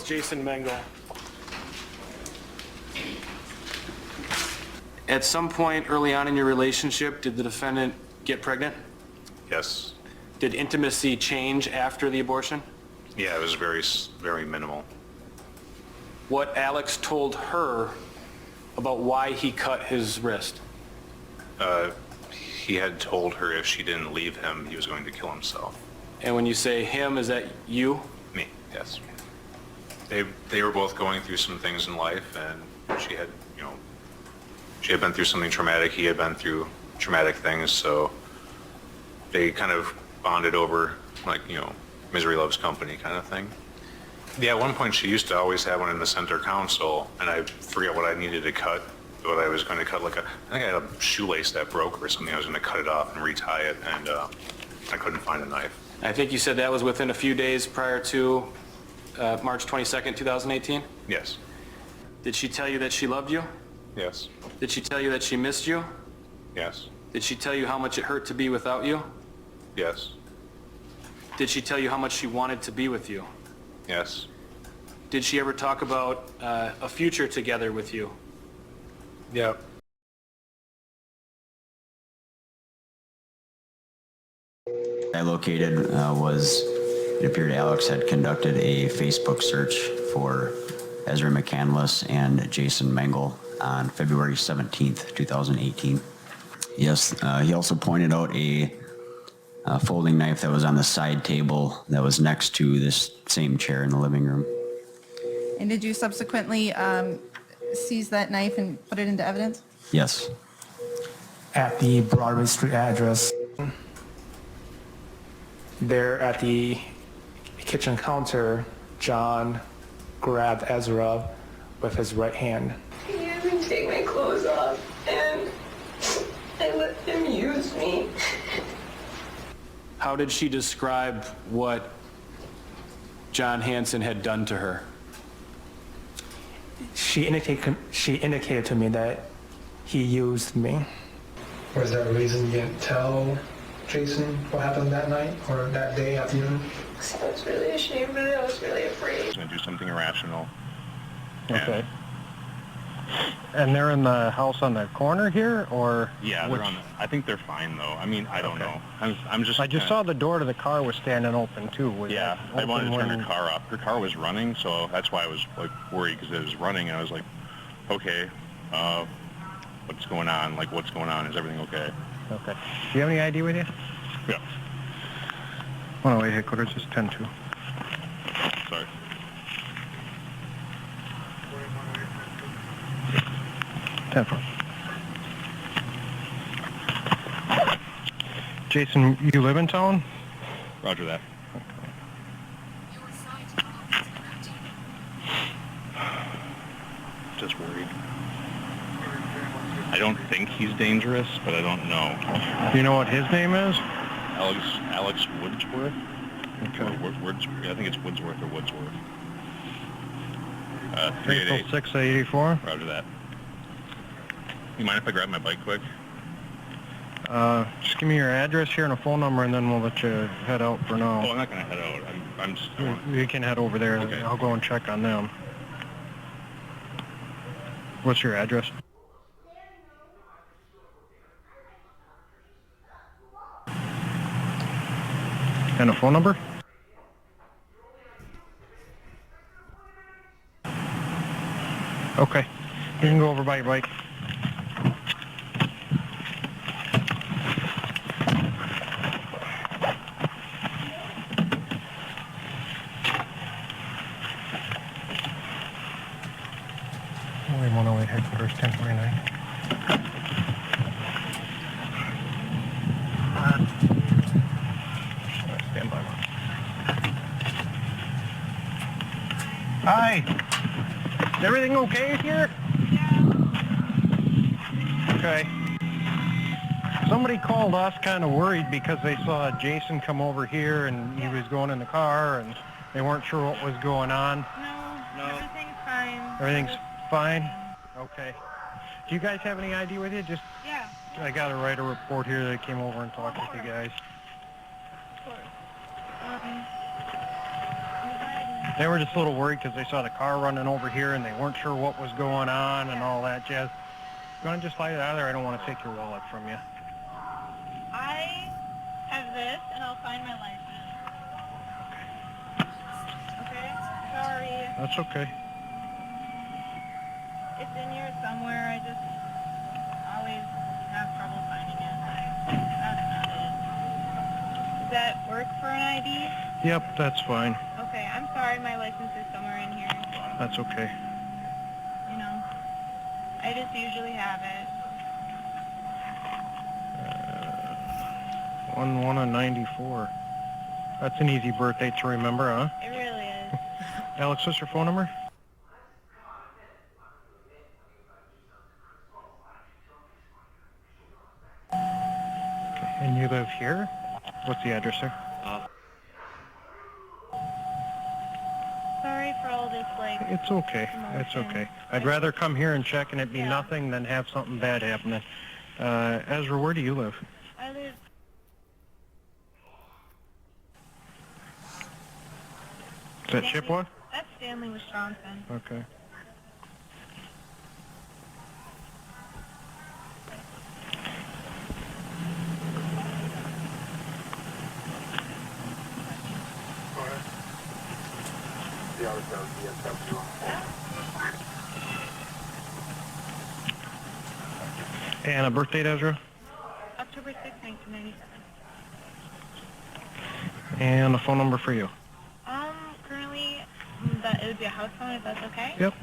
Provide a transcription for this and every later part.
Jason Mengel. At some point early on in your relationship, did the defendant get pregnant? Yes. Did intimacy change after the abortion? Yeah, it was very, very minimal. What Alex told her about why he cut his wrist? He had told her if she didn't leave him, he was going to kill himself. And when you say him, is that you? Me, yes. They were both going through some things in life, and she had, she had been through something traumatic. He had been through traumatic things, so they kind of bonded over, like, misery loves company kind of thing. Yeah, at one point she used to always have one in the center console, and I forget what I needed to cut, what I was going to cut. I think I had a shoelace that broke or something. I was going to cut it off and retie it, and I couldn't find a knife. I think you said that was within a few days prior to March 22nd, 2018? Yes. Did she tell you that she loved you? Yes. Did she tell you that she missed you? Yes. Did she tell you how much it hurt to be without you? Yes. Did she tell you how much she wanted to be with you? Yes. Did she ever talk about a future together with you? Yep. I located was, it appeared Alex had conducted a Facebook search for Ezra McCandless and Jason Mengel on February 17th, 2018. Yes, he also pointed out a folding knife that was on the side table that was next to this same chair in the living room. And did you subsequently seize that knife and put it into evidence? Yes. At the Broadway Street address, there at the kitchen counter, John grabbed Ezra with his right hand. He had me take my clothes off, and I let him use me. How did she describe what John Hansen had done to her? She indicated to me that he used me. Was there a reason you didn't tell Jason what happened that night or that day afternoon? I was really ashamed of it. I was really afraid. I was going to do something irrational. Okay. And they're in the house on the corner here, or? Yeah, they're on. I think they're fine though. I mean, I don't know. I'm just. I just saw the door to the car was standing open too. Yeah, I wanted to turn her car off. Her car was running, so that's why I was like worried, because it was running, and I was like, okay, what's going on? Like, what's going on? Is everything okay? Okay. Do you have any ID with you? Yeah. 108 headquarters is 10-2. Sorry. Jason, you live in town? Roger that. Just worried. I don't think he's dangerous, but I don't know. Do you know what his name is? Alex Woodsworth. Okay. I think it's Woodsworth or Woodsworth. 388. 388. 684. Roger that. You mind if I grab my bike quick? Just give me your address here and a phone number, and then we'll let you head out for now. Oh, I'm not going to head out. I'm just... You can head over there. Okay. I'll go and check on them. What's your address? And a phone number? Okay. You can go over by your bike. Only 108 headquarters, 1049. Stand by. Hi. Is everything okay here? Yeah. Okay. Somebody called us kind of worried because they saw Jason come over here and he was going in the car and they weren't sure what was going on. No. Everything's fine. Everything's fine? Okay. Do you guys have any ID with you? Just Yeah. I got to write a report here that I came over and talked with you guys. They were just a little worried because they saw the car running over here and they weren't sure what was going on and all that jazz. You want to just slide it out of there? I don't want to take your wallet from you. I have this, and I'll find my license. Okay? Sorry. That's okay. It's in here somewhere. I just always have trouble finding it. That's not it. Does that work for an ID? Yep, that's fine. Okay, I'm sorry. My license is somewhere in here. That's okay. You know, I just usually have it. 1/1/94. That's an easy birthday to remember, huh? It really is. Alex, what's your phone number? Okay, and you live here? What's the address, sir? Sorry for all this, like... It's okay. It's okay. I'd rather come here and check and it be nothing than have something bad happen. Ezra, where do you live? I live... Is that Chippewa? That's Stanley, Wisconsin. Okay. And a birth date, Ezra? October 6, 1997. And a phone number for you? Currently, it would be a house phone if that's okay? Yep.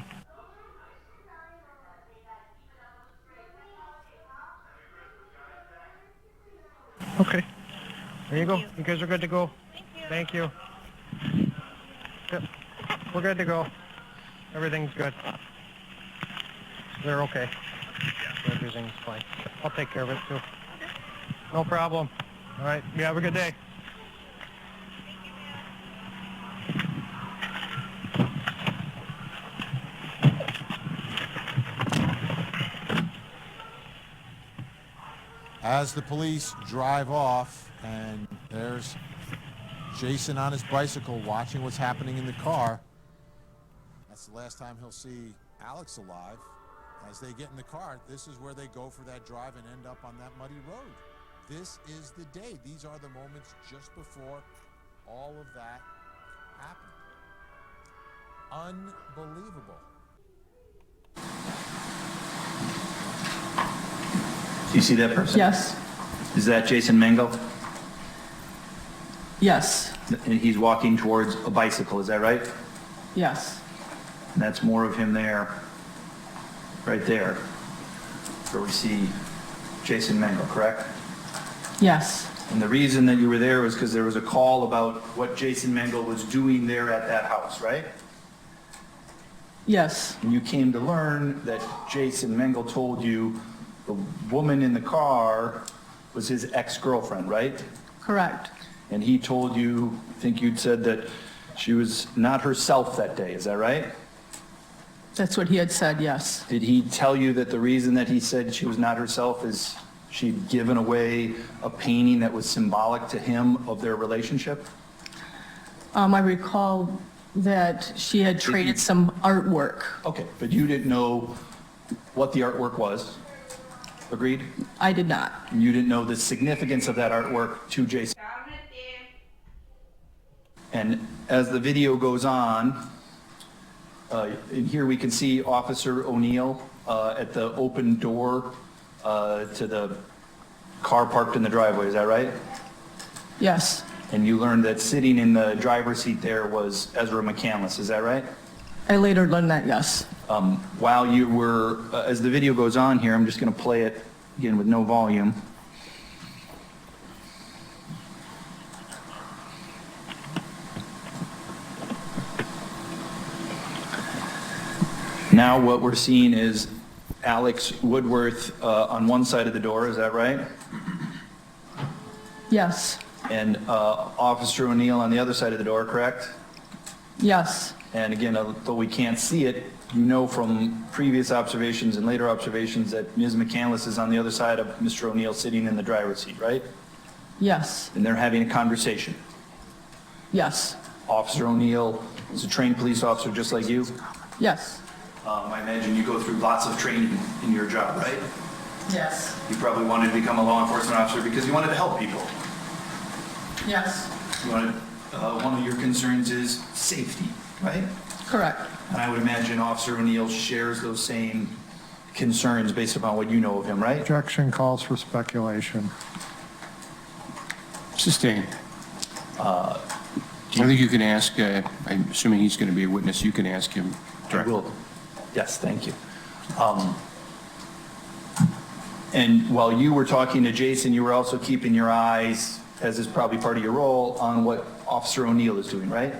Okay. There you go. you. You guys are good to go. Thank you. Thank you. Yep. We're good to go. Everything's good. They're okay. Everything's fine. I'll take care of it too. No problem. All right. You have a good day. As the police drive off, and there's Jason on his bicycle watching what's happening in the car. That's the last time he'll see Alex alive. As they get in the car, this is where they go for that drive and end up on that muddy road. This is the day. These are the moments just before all of that happened. Unbelievable. Do you see that person? Yes. Is that Jason Mengel? Yes. And he's walking towards a bicycle, is that right? Yes. And that's more of him there, right there, where we see Jason Mengel, correct? Yes. And the reason that you were there was because there was a call about what Jason Mengel was doing there at that house, right? Yes. And you came to learn that Jason Mengel told you the woman in the car was his ex-girlfriend, right? Correct. And he told you, I think you'd said that she was not herself that day, is that right? That's what he had said, yes. Did he tell you that the reason that he said she was not herself is she'd given away a painting that was symbolic to him of their relationship? I recall that she had traded some artwork. Okay, but you didn't know what the artwork was, agreed? I did not. And you didn't know the significance of that artwork to Jason? And as the video goes on, in here we can see Officer O'Neill at the open door to the car parked in the driveway, is that right? Yes. And you learned that sitting in the driver's seat there was Ezra McCandless, is that right? I later learned that, yes. While you were, as the video goes on here, I'm just going to play it again with no volume. Now what we're seeing is Alex Woodworth on one side of the door, is that right? Yes. And Officer O'Neill on the other side of the door, correct? Yes. And again, though we can't see it, you know from previous observations and later observations that Ms. McCandless is on the other side of Mr. O'Neill sitting in the driver's seat, right? Yes. And they're having a conversation. Yes. Officer O'Neill He's a trained police officer just like you. Yes. I imagine you go through lots of training in your job, right? Yes. You probably wanted to become a law enforcement officer because you wanted to help people. Yes. You wanted, one of your concerns is safety, right? Correct. And I would imagine Officer O'Neill shares those same concerns based upon what you know of him, right? Objection calls for speculation. Sustained. I think you can ask, I'm assuming he's going to be a witness, you can ask him I directly. will. Yes, thank you. And while you were talking to Jason, you were also keeping your eyes, as is probably part of your role, on what Officer O'Neill is doing, right?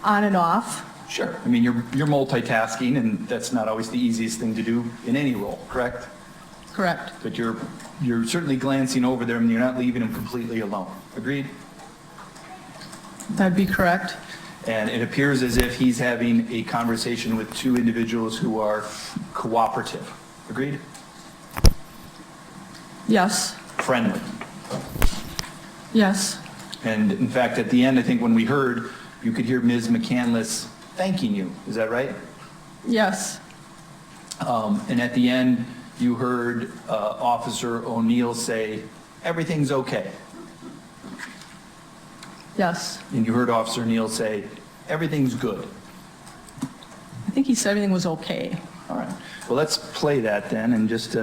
On and off. Sure. I mean, you're multitasking, and that's not always the easiest thing to do in any role, correct? Correct. But you're certainly glancing over them, and you're not leaving them completely alone. Agreed? That'd be correct. And it appears as if he's having a conversation with two individuals who are cooperative. Agreed? Yes. Friendly. Yes. And in fact, at the end, I think when we heard, you could hear Ms. McCandless thanking you. Is that right? Yes. And at the end, you heard Officer O'Neill say, "Everything's okay." Yes. And you heard Officer O'Neill say, "Everything's good." I think he said everything was okay. All right. Well, let's play that then and just...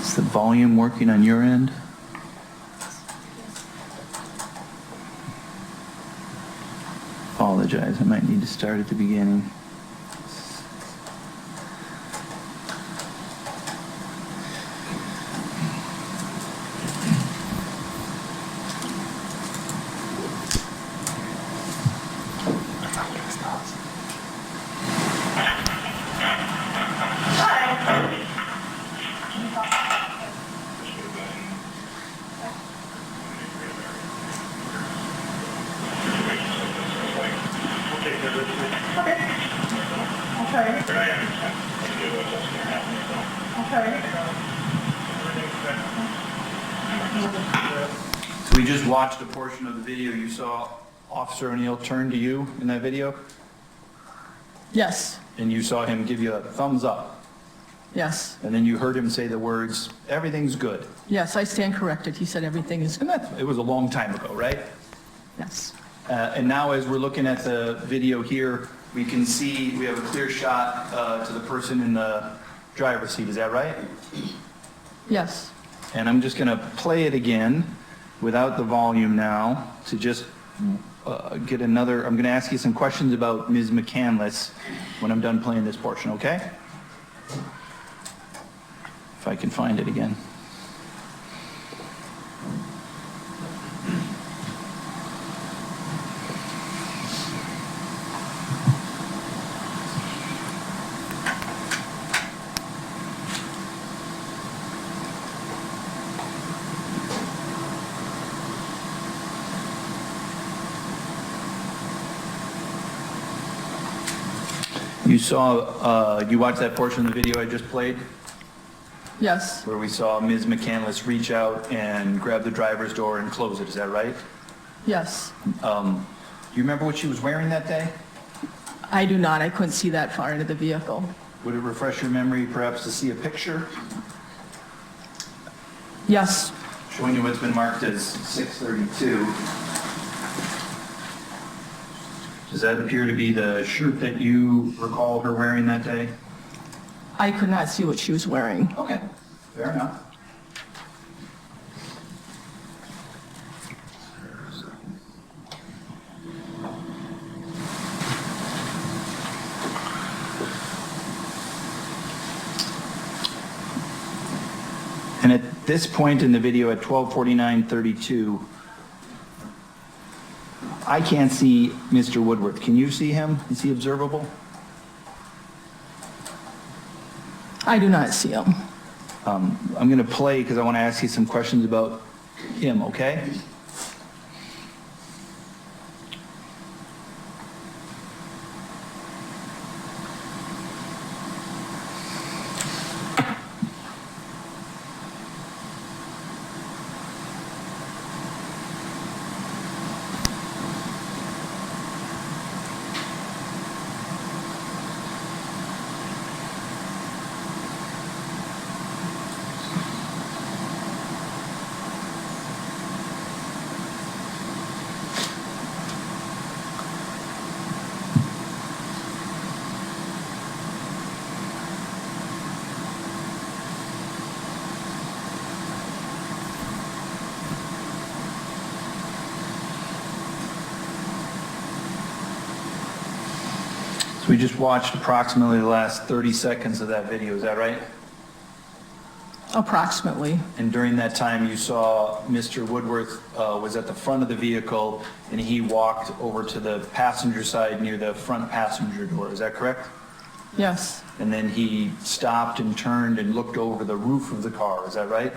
Is the volume working on your end? Apologize, I might need to start at the beginning. So we just watched a portion of the video. You saw Officer O'Neill turn to you in that video, Yes. and you saw him give you a thumbs up. Yes. And then you heard him say the words, "Everything's good." Yes, I stand corrected. He said everything is And it was a long time ago, right? Yes. And now as we're looking at the video here, we can see, we have a clear shot to the person in the driver's seat. Is that right? Yes. And I'm just going to play it again without the volume now to just get another, I'm going to ask you some questions about Ms. McCandless when I'm done playing this portion, okay? If I can find it again. You saw, you watched that portion of the video I just played Yes. where we saw Ms. McCandless reach out and grab the driver's door and close it, is that right? Yes. Do you remember what she was wearing that day? I do not. I couldn't see that far into the vehicle. Would it refresh your memory perhaps to see a picture Yes. showing you what's been marked as 632? Does that appear to be the shirt that you recall her wearing that day? I could not see what she was wearing. Okay, fair enough. And at this point in the video at 12:49:32, I can't see Mr. Woodworth. Can you see him? Is he observable? I do not see him. I'm going to play because I want to ask you some questions about him, okay? So we just watched approximately the last 30 seconds of that video, is that right? Approximately. And during that time, you saw Mr. Woodworth was at the front of the vehicle, and he walked over to the passenger side near the front passenger door, is that correct? Yes. And then he stopped and turned and looked over the roof of the car, is that right?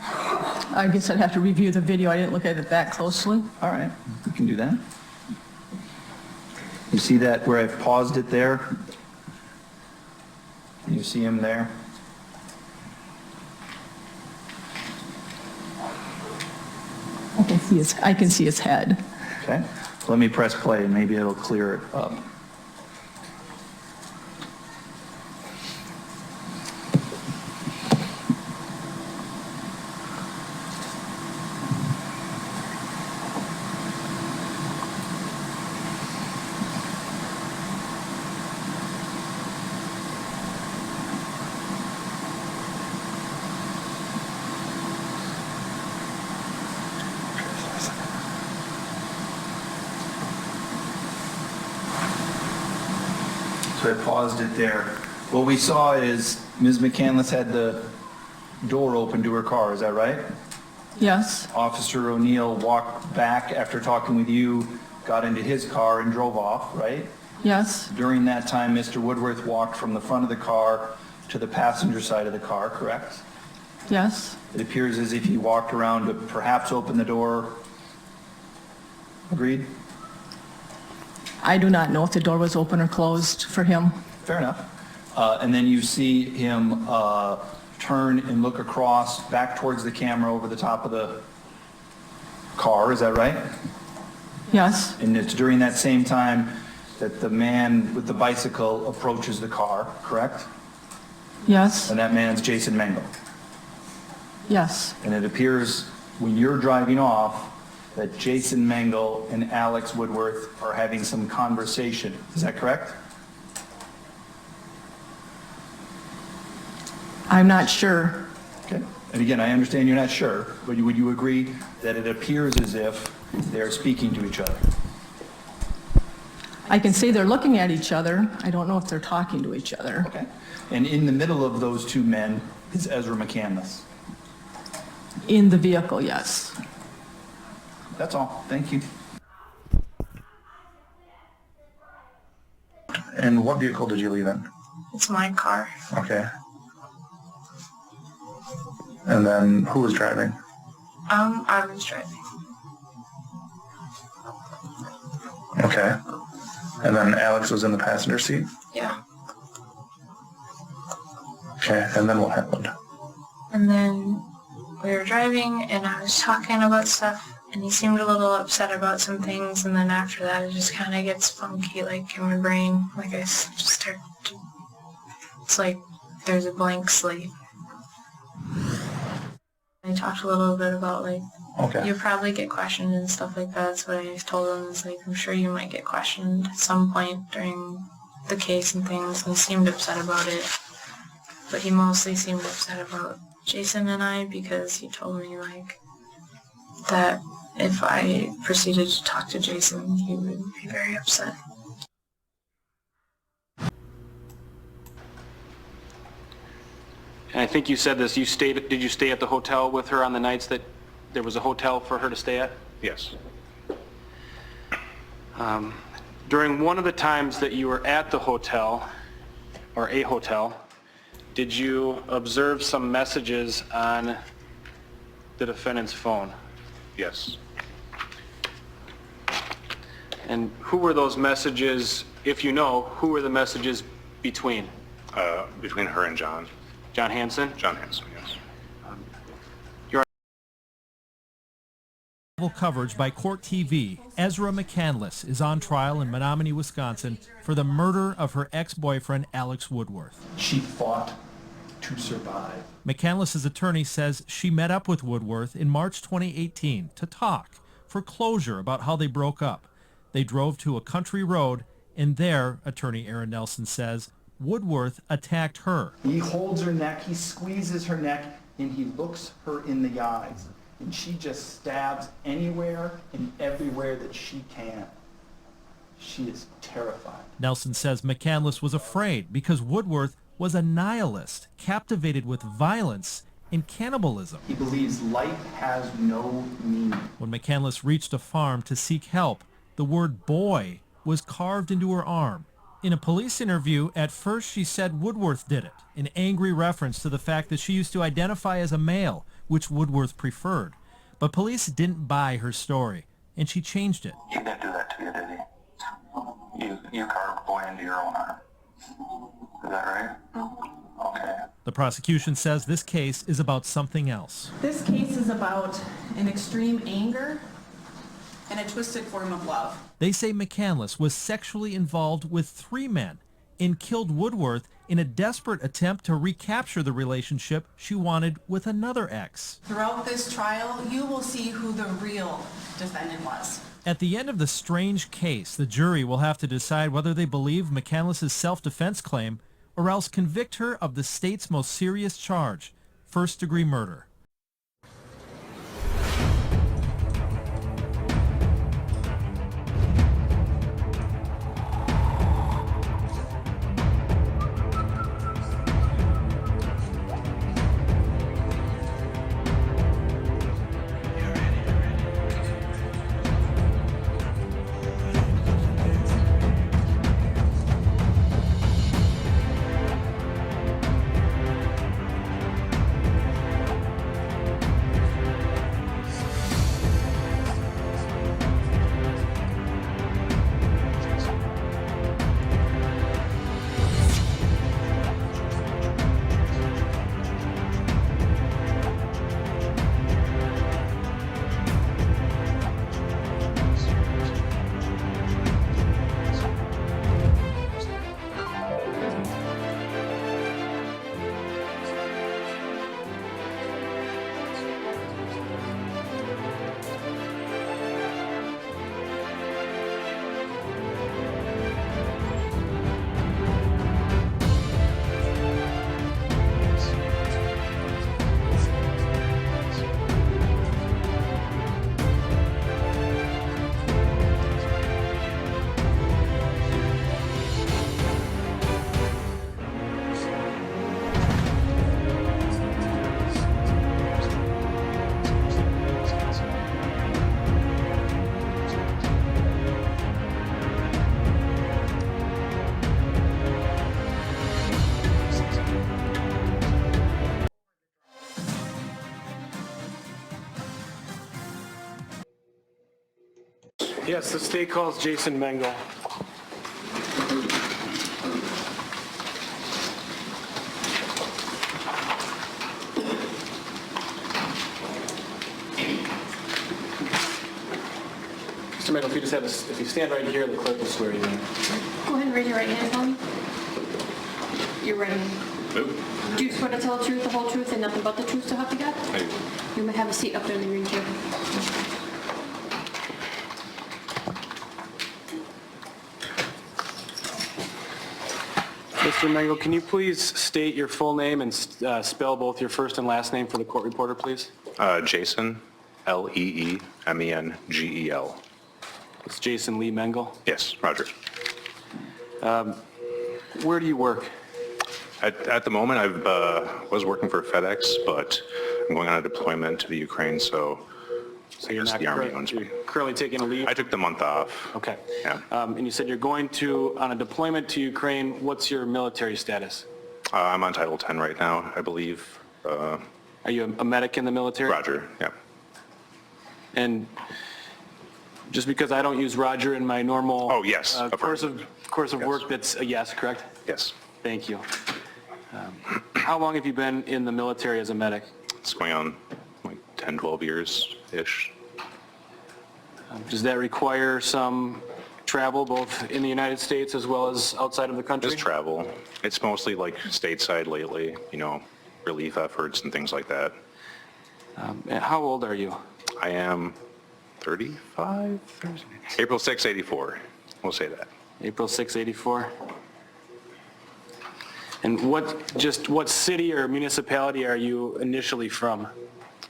I guess I'd have to review the video. I didn't look at it that closely. All right, we can do that. You see that where I've paused it there? You see him there? I can see his head. Okay, so let me press play and maybe it'll clear it up. So I paused it there. What we saw is Ms. McCandless had the door open to her car, is that right? Yes. Officer O'Neill walked back after talking with you, got into his car and drove off, right? Yes. During that time, Mr. Woodworth walked from the front of the car to the passenger side of the car, correct? Yes. It appears as if he walked around to perhaps open the door. Agreed? I do not know if the door was open or closed for him. Fair enough. And then you see him turn and look across back towards the camera over the top of the car, is that right? Yes. And it's during that same time that the man with the bicycle approaches the car, correct? Yes. And that man's Jason Mangle. Yes. And it appears when you're driving off that Jason Mangle and Alex Woodworth are having some conversation. Is that correct? I'm not sure. Okay. And again, I understand you're not sure, but would you agree that it appears as if they're speaking to each other? I can say they're looking at each other. I don't know if they're talking to each other. Okay. And in the middle of those two men is Ezra McCandless. In the vehicle, yes. That's all. Thank you. And what vehicle did you leave in? It's my car. Okay. And then who was driving? I was driving. Okay. And then Alex was in the passenger seat? Yeah. Okay, and then what happened? And then we were driving and I was talking about stuff and he seemed a little upset about some things, and then after that it just kind of gets funky, like in my brain, like I just start to, it's like there's a blank slate. I talked a little bit about like, Okay. you'll probably get questioned and stuff like that. That's what I told him, is like, I'm sure you might get questioned at some point during the case and things, and he seemed upset about it. But he mostly seemed upset about Jason and I, because he told me like that if I proceeded to talk to Jason, he would be very upset. And I think you said this, did you stay at the hotel with her on the nights that there was a hotel for her to stay at? Yes. During one of the times that you were at the hotel, or a hotel, did you observe some messages on the defendant's phone? Yes. And who were those messages, if you know, who were the messages between? Between her and John. John Hanson? John Hanson, yes. Coverage by Court TV. Ezra McCandless is on trial in Menominee, Wisconsin for the murder of her ex-boyfriend Alex Woodworth. She fought to survive. McCandless's attorney says she met up with Woodworth in March 2018 to talk for closure about how they broke up. They drove to a country road, and there, attorney Aaron Nelson says, Woodworth attacked her. He holds her neck, he squeezes her neck, and he looks her in the eyes. And she just stabs anywhere and everywhere that she can. She is terrified. Nelson says McCandless was afraid because Woodworth was a nihilist, captivated with violence and cannibalism. He believes life has no meaning. When McCandless reached a farm to seek help, the word boy was carved into her arm. In a police interview, at first she said Woodworth did it, an angry reference to the fact that she used to identify as a male, which Woodworth preferred. But police didn't buy her story, and she changed it. He didn't do that to you, did he? You carved a boy into your own arm. Is that right? Okay. The prosecution says this case is about something else. This case is about an extreme anger and a twisted form of love. They say McCandless was sexually involved with 3 men and killed Woodworth in a desperate attempt to recapture the relationship she wanted with another ex. Throughout this trial, you will see who the real defendant was. At the end of the strange case, the jury will have to decide whether they believe McCandless's self-defense claim or else convict her of the state's most serious charge, first-degree murder. Yes, the state calls Jason Mengel. Mr. Mengel, if you just have if you stand right here, the clerk will swear you in. Go ahead and raise your right hand for me. You're ready. Do you swear to tell the truth, the whole truth, and nothing but the truth to help you God? I do. You may have a seat up there in the green chair. Mr. Mengel, can you please state your full name and spell both your first and last name for the court reporter, please? Jason, Leemengel. It's Jason Lee Mengel. Yes, Roger. Where do you work? At the moment, I was working for FedEx, but I'm going on a deployment to the Ukraine, so you're not the Army owns me. currently taking a leave? I took the month off. Okay. Yeah. And you said you're going on a deployment to Ukraine. What's your military status? I'm on Title 10 right now, I believe. Are you a medic in the military? Roger, yeah. And just because I don't use Roger in my normal course of work, that's a yes, correct? Yes. Thank you. How long have you been in the military as a medic? It's going on like 10, 12 years-ish. Does that require some travel, both in the United States as well as outside of the country? Just travel. It's mostly like stateside lately, relief efforts and things like that. And how old are you? I am 35? April 6, 84. We'll say that. April 6, 84. And what city or municipality are you initially from?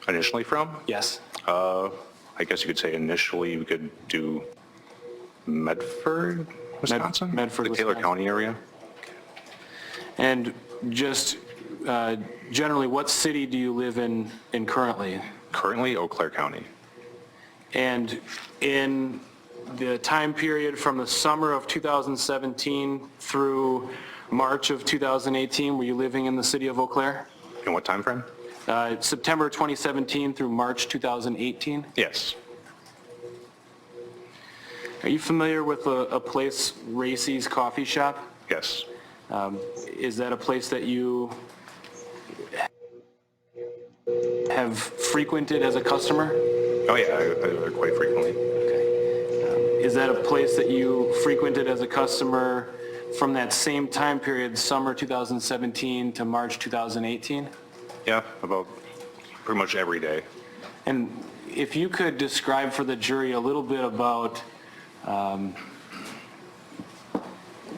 Initially from? Yes. I guess you could say initially we could do Medford, Wisconsin? Medford, the Taylor Wisconsin. County area. And just generally, what city do you live in currently? Currently, Eau Claire County. And in the time period from the summer of 2017 through March of 2018, were you living in the city of Eau Claire? In what time frame? September 2017 through March 2018? Yes. Are you familiar with a place, Racy's Coffee Shop? Yes. Is that a place that you have frequented as a customer? Oh yeah, I quite frequently. Is that a place that you frequented as a customer from that same time period, summer 2017 to March 2018? Yeah, about pretty much every day. And if you could describe for the jury a little bit about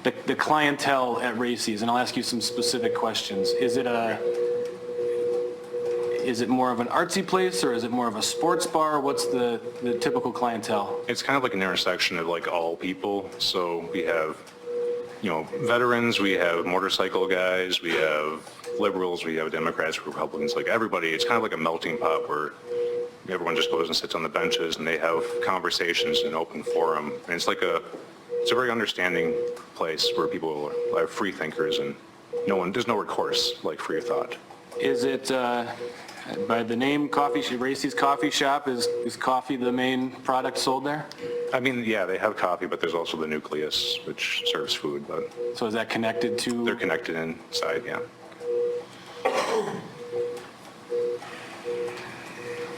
the clientele at Racy's, and I'll ask you some specific questions. Is it more of an artsy place, or is it more of a sports bar? What's the typical clientele? It's kind of like an intersection of like all people. So we have, veterans, we have motorcycle guys, we have liberals, we have Democrats, Republicans, like everybody. It's kind of like a melting pot where everyone just goes and sits on the benches and they have conversations in an open forum. And it's a very understanding place where people are free thinkers and there's no recourse like for your thought. Is it, by the name Racy's Coffee Shop, is coffee the main product sold there? I mean, yeah, they have coffee, but there's also the nucleus, which serves food. But so is that connected to? They're connected inside, yeah.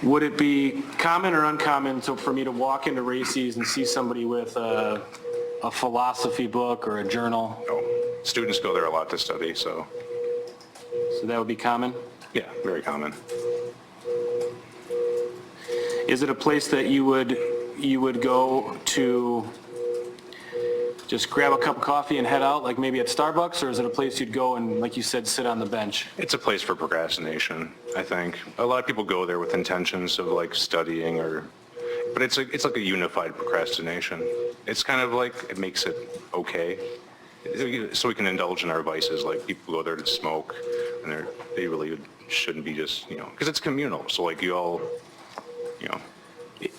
Would it be common or uncommon for me to walk into Racy's and see somebody with a philosophy book or a journal? No. Students go there a lot to study, so. So that would be common? Yeah, very common. Is it a place that you would go to just grab a cup of coffee and head out, like maybe at Starbucks, or is it a place you'd go and, like you said, sit on the bench? It's a place for procrastination, I think. A lot of people go there with intentions of like studying but it's like a unified procrastination. It's kind of like, it makes it okay. So we can indulge in our vices, like people go there to smoke, and they really shouldn't be just, because it's communal, so like you all,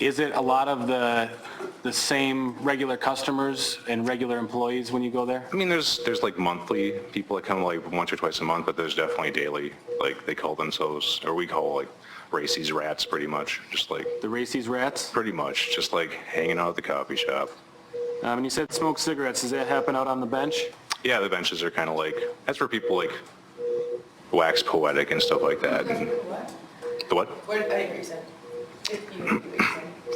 Is it a lot of the same regular customers and regular employees when you go there? I mean, there's like monthly people that come like once or twice a month, but there's definitely daily, like they call themselves, or we call like Racy's Rats pretty much, just like. The Racy's Rats? Pretty much, just like hanging out at the coffee shop. And you said smoke cigarettes, does that happen out on the bench? Yeah, the benches are kind of like, that's for people like wax poetic and stuff like that. And the what? What I didn't hear you said.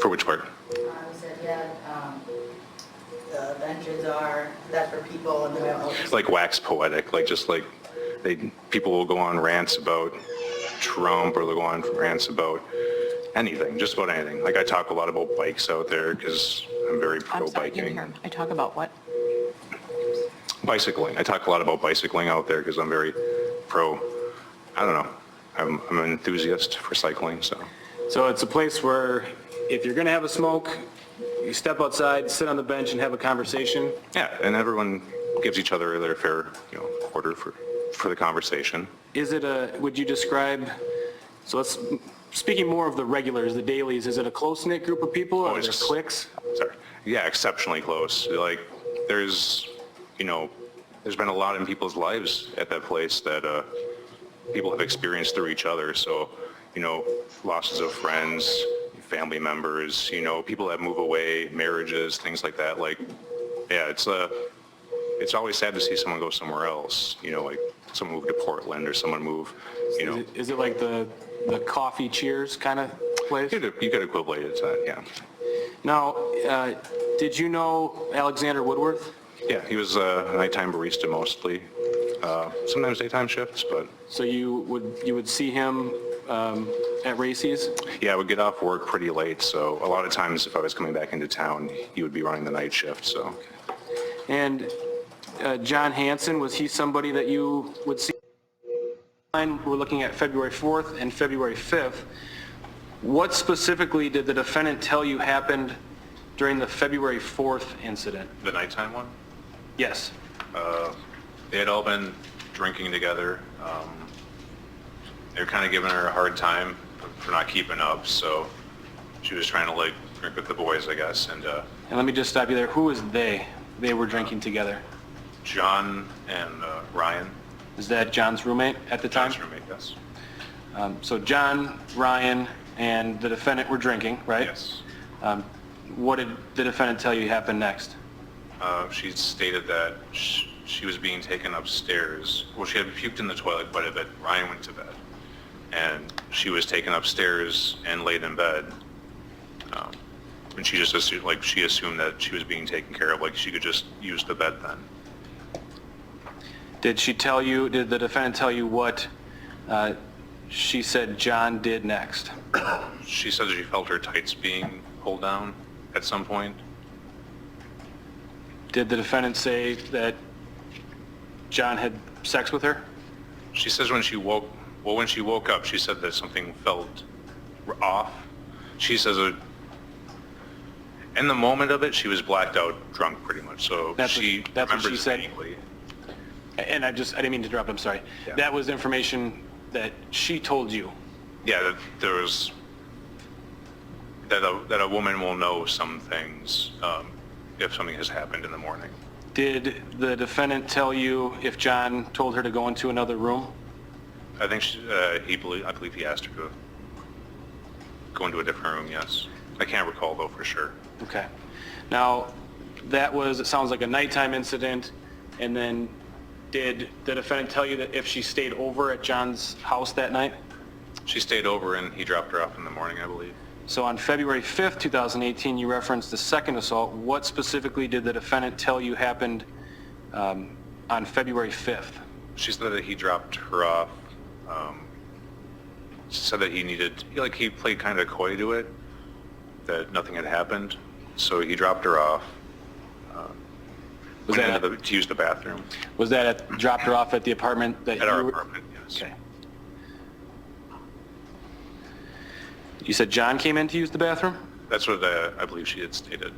For which part? You said, the benches that's for people and the Like wax poetic, like just like people will go on rants about Trump, or they'll go on rants about anything, just about anything. Like I talk a lot about bikes out there because I'm very pro-biking. I talk about what? Bicycling. I talk a lot about bicycling out there because I'm very I don't know. I'm an enthusiast for cycling, so. So it's a place where if you're going to have a smoke, you step outside, sit on the bench, and have a conversation? Yeah, and everyone gives each other their fair, order for the conversation. Is it would you describe, speaking more of the regulars, the dailies, is it a close-knit group of people, or are there cliques? Sorry. Yeah, exceptionally close. Like, there's been a lot in people's lives at that place that people have experienced through each other. So, losses of friends, family members, people that move away, marriages, things like that. Like, yeah, it's always sad to see someone go somewhere else, like someone move to Portland or someone move, Is it like the coffee cheers kind of place? You could equivalent it to that, yeah. Now, did you know Alexander Woodworth? Yeah, he was a nighttime barista mostly, sometimes daytime shifts, but. So you would see him at Racy's? Yeah, I would get off work pretty late, so a lot of times if I was coming back into town, he would be running the night shift, so. And John Hanson, was he somebody that you would see? We're looking at February 4th and February 5th. What specifically did the defendant tell you happened during the February 4th incident. The nighttime one? Yes. They had all been drinking together. They were kind of giving her a hard time for not keeping up, so she was trying to like drink with the boys, I guess. And let me just stop you there. Who was they? They were drinking together. John and Ryan. Is that John's roommate at the time? John's roommate, yes. So John, Ryan, and the defendant were drinking, right? Yes. What did the defendant tell you happened next? She stated that she was being taken upstairs. Well, she had puked in the toilet quite a bit. Ryan went to bed. And she was taken upstairs and laid in bed. And she just assumed, like, she assumed that she was being taken care of, like she could just use the bed then. Did the defendant tell you what she said John did next? She said that she felt her tights being pulled down at some point. Did the defendant say that John had sex with her? She says when she woke up, she said that something felt off. She says in the moment of it, she was blacked out, drunk pretty much. So that's she what she remembers said. vaguely. And I didn't mean to interrupt, I'm sorry. Yeah. That was information that she told you. Yeah, that there was that a woman will know some things if something has happened in the morning. Did the defendant tell you if John told her to go into another room? I think I believe he asked her to go into a different room. Yes, I can't recall though for sure. Okay. Now, it sounds like a nighttime incident, and then did the defendant tell you that if she stayed over at John's house that night? She stayed over and he dropped her off in the morning, I believe. So on February 5th, 2018, you referenced the second assault. What specifically did the defendant tell you happened on February 5th? She said that he dropped her off. She said that he played kind of coy to it, that nothing had happened. So he dropped her off. To use the bathroom. Was that dropped her off at the apartment? At our apartment, yes. Okay. You said John came in to use the bathroom? That's what I believe she had stated.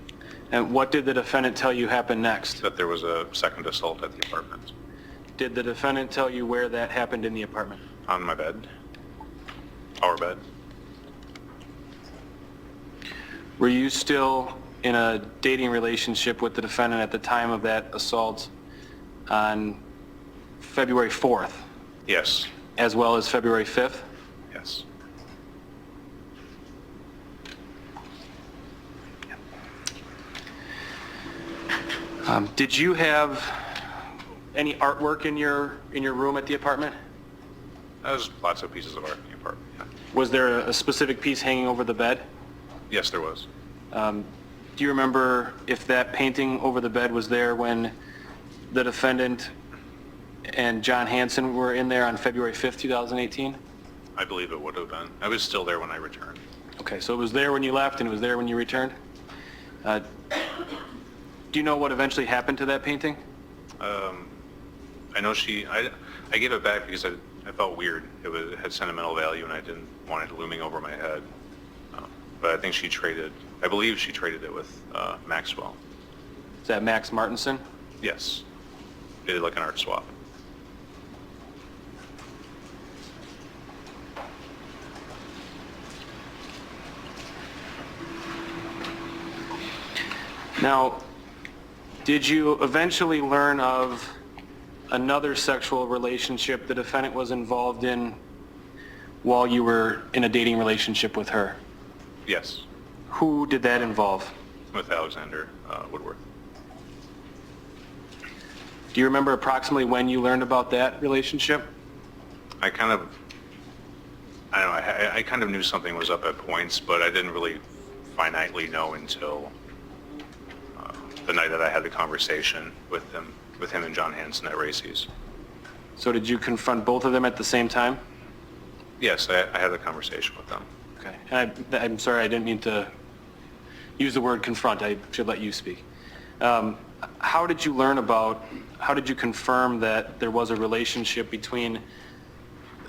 And what did the defendant tell you happened next? That there was a second assault at the apartment. Did the defendant tell you where that happened in the apartment? On my bed. Our bed. Were you still in a dating relationship with the defendant at the time of that assault on February 4th? Yes. As well as February 5th? Yes. Did you have any artwork in your room at the apartment? There's lots of pieces of art in the apartment, yeah. Was there a specific piece hanging over the bed? Yes, there was. Do you remember if that painting over the bed was there when the defendant and John Hansen were in there on February 5th, 2018? I believe it would have been. I was still there when I returned. Okay, so it was there when you left and it was there when you returned? Do you know what eventually happened to that painting? I know I gave it back because I felt weird. It had sentimental value and I didn't want it looming over my head. But I think I believe she traded it with Maxwell. Is that Max Martinson? Yes. They did like an art swap. Now, did you eventually learn of another sexual relationship the defendant was involved in while you were in a dating relationship with her? Yes. Who did that involve? With Alexander Woodworth. Do you remember approximately when you learned about that relationship? I kind of knew something was up at points, but I didn't really finitely know until the night that I had the conversation with him and John Hansen at Racy's. So did you confront both of them at the same time? Yes, I had a conversation with them. Okay. And I'm sorry, I didn't mean to use the word confront. I should let you speak. How did you confirm that there was a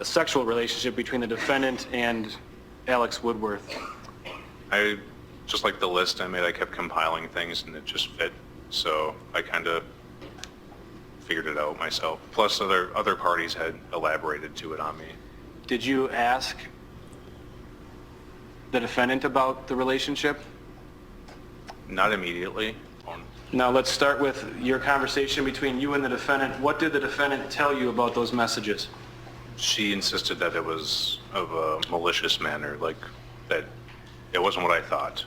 sexual relationship between the defendant and Alex Woodworth? just like the list I made, I kept compiling things and it just fit. So I kind of figured it out myself. Plus other parties had elaborated to it on me. Did you ask the defendant about the relationship? Not immediately. Now let's start with your conversation between you and the defendant. What did the defendant tell you about those messages? She insisted that it was of a malicious manner, like that it wasn't what I thought.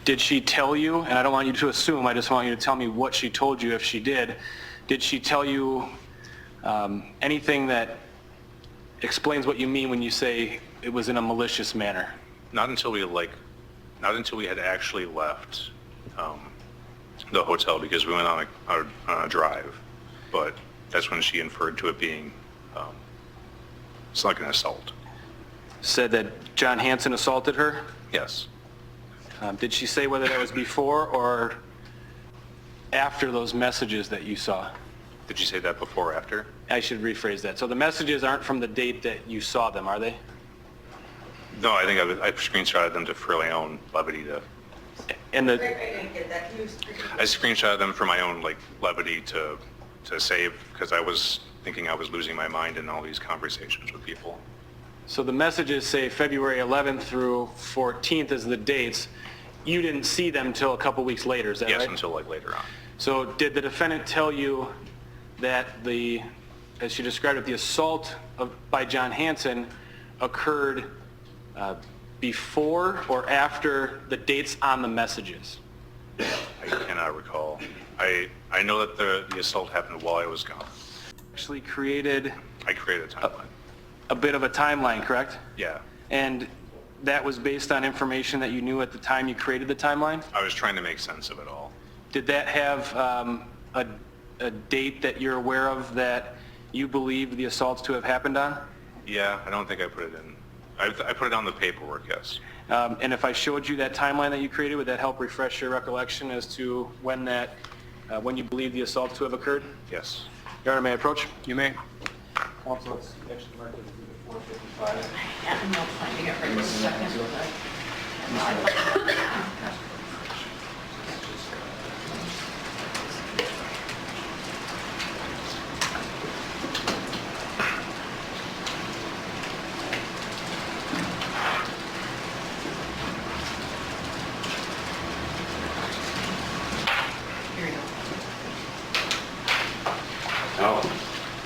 Did she tell you, and I don't want you to assume, I just want you to tell me what she told you if she did she tell you anything that explains what you mean when you say it was in a malicious manner? Not until we had actually left the hotel, because we went on a drive, but that's when she inferred to it being it's like an assault. Said that John Hanson assaulted her? Yes. Did she say whether that was before or after those messages that you saw? Did you say that before or after? I should rephrase that. So the messages aren't from the date that you saw them, are they? No, I think I screenshotted them to for my own levity to. And the. I screenshotted them for my own levity to save, because I was thinking I was losing my mind in all these conversations with people. So the messages say February 11th through 14th as the dates. You didn't see them until a couple weeks later, is that right? Yes, until later on. So did the defendant tell you that as she described it, the assault by John Hanson occurred before or after the dates on the messages? I cannot recall. I know that the assault happened while I was gone. Actually I created a timeline. A bit of a timeline, correct? Yeah. And that was based on information that you knew at the time you created the timeline? I was trying to make sense of it all. Did that have a date that you're aware of that you believe the assaults to have happened on? Yeah, I don't think I put it in. I put it on the paperwork, yes. And if I showed you that timeline that you created, would that help refresh your recollection as to when you believe the assault to have occurred? Yes. Your Honor, may I approach? You may. Counsel, it's actually marked as 455. I'm not finding it right this second.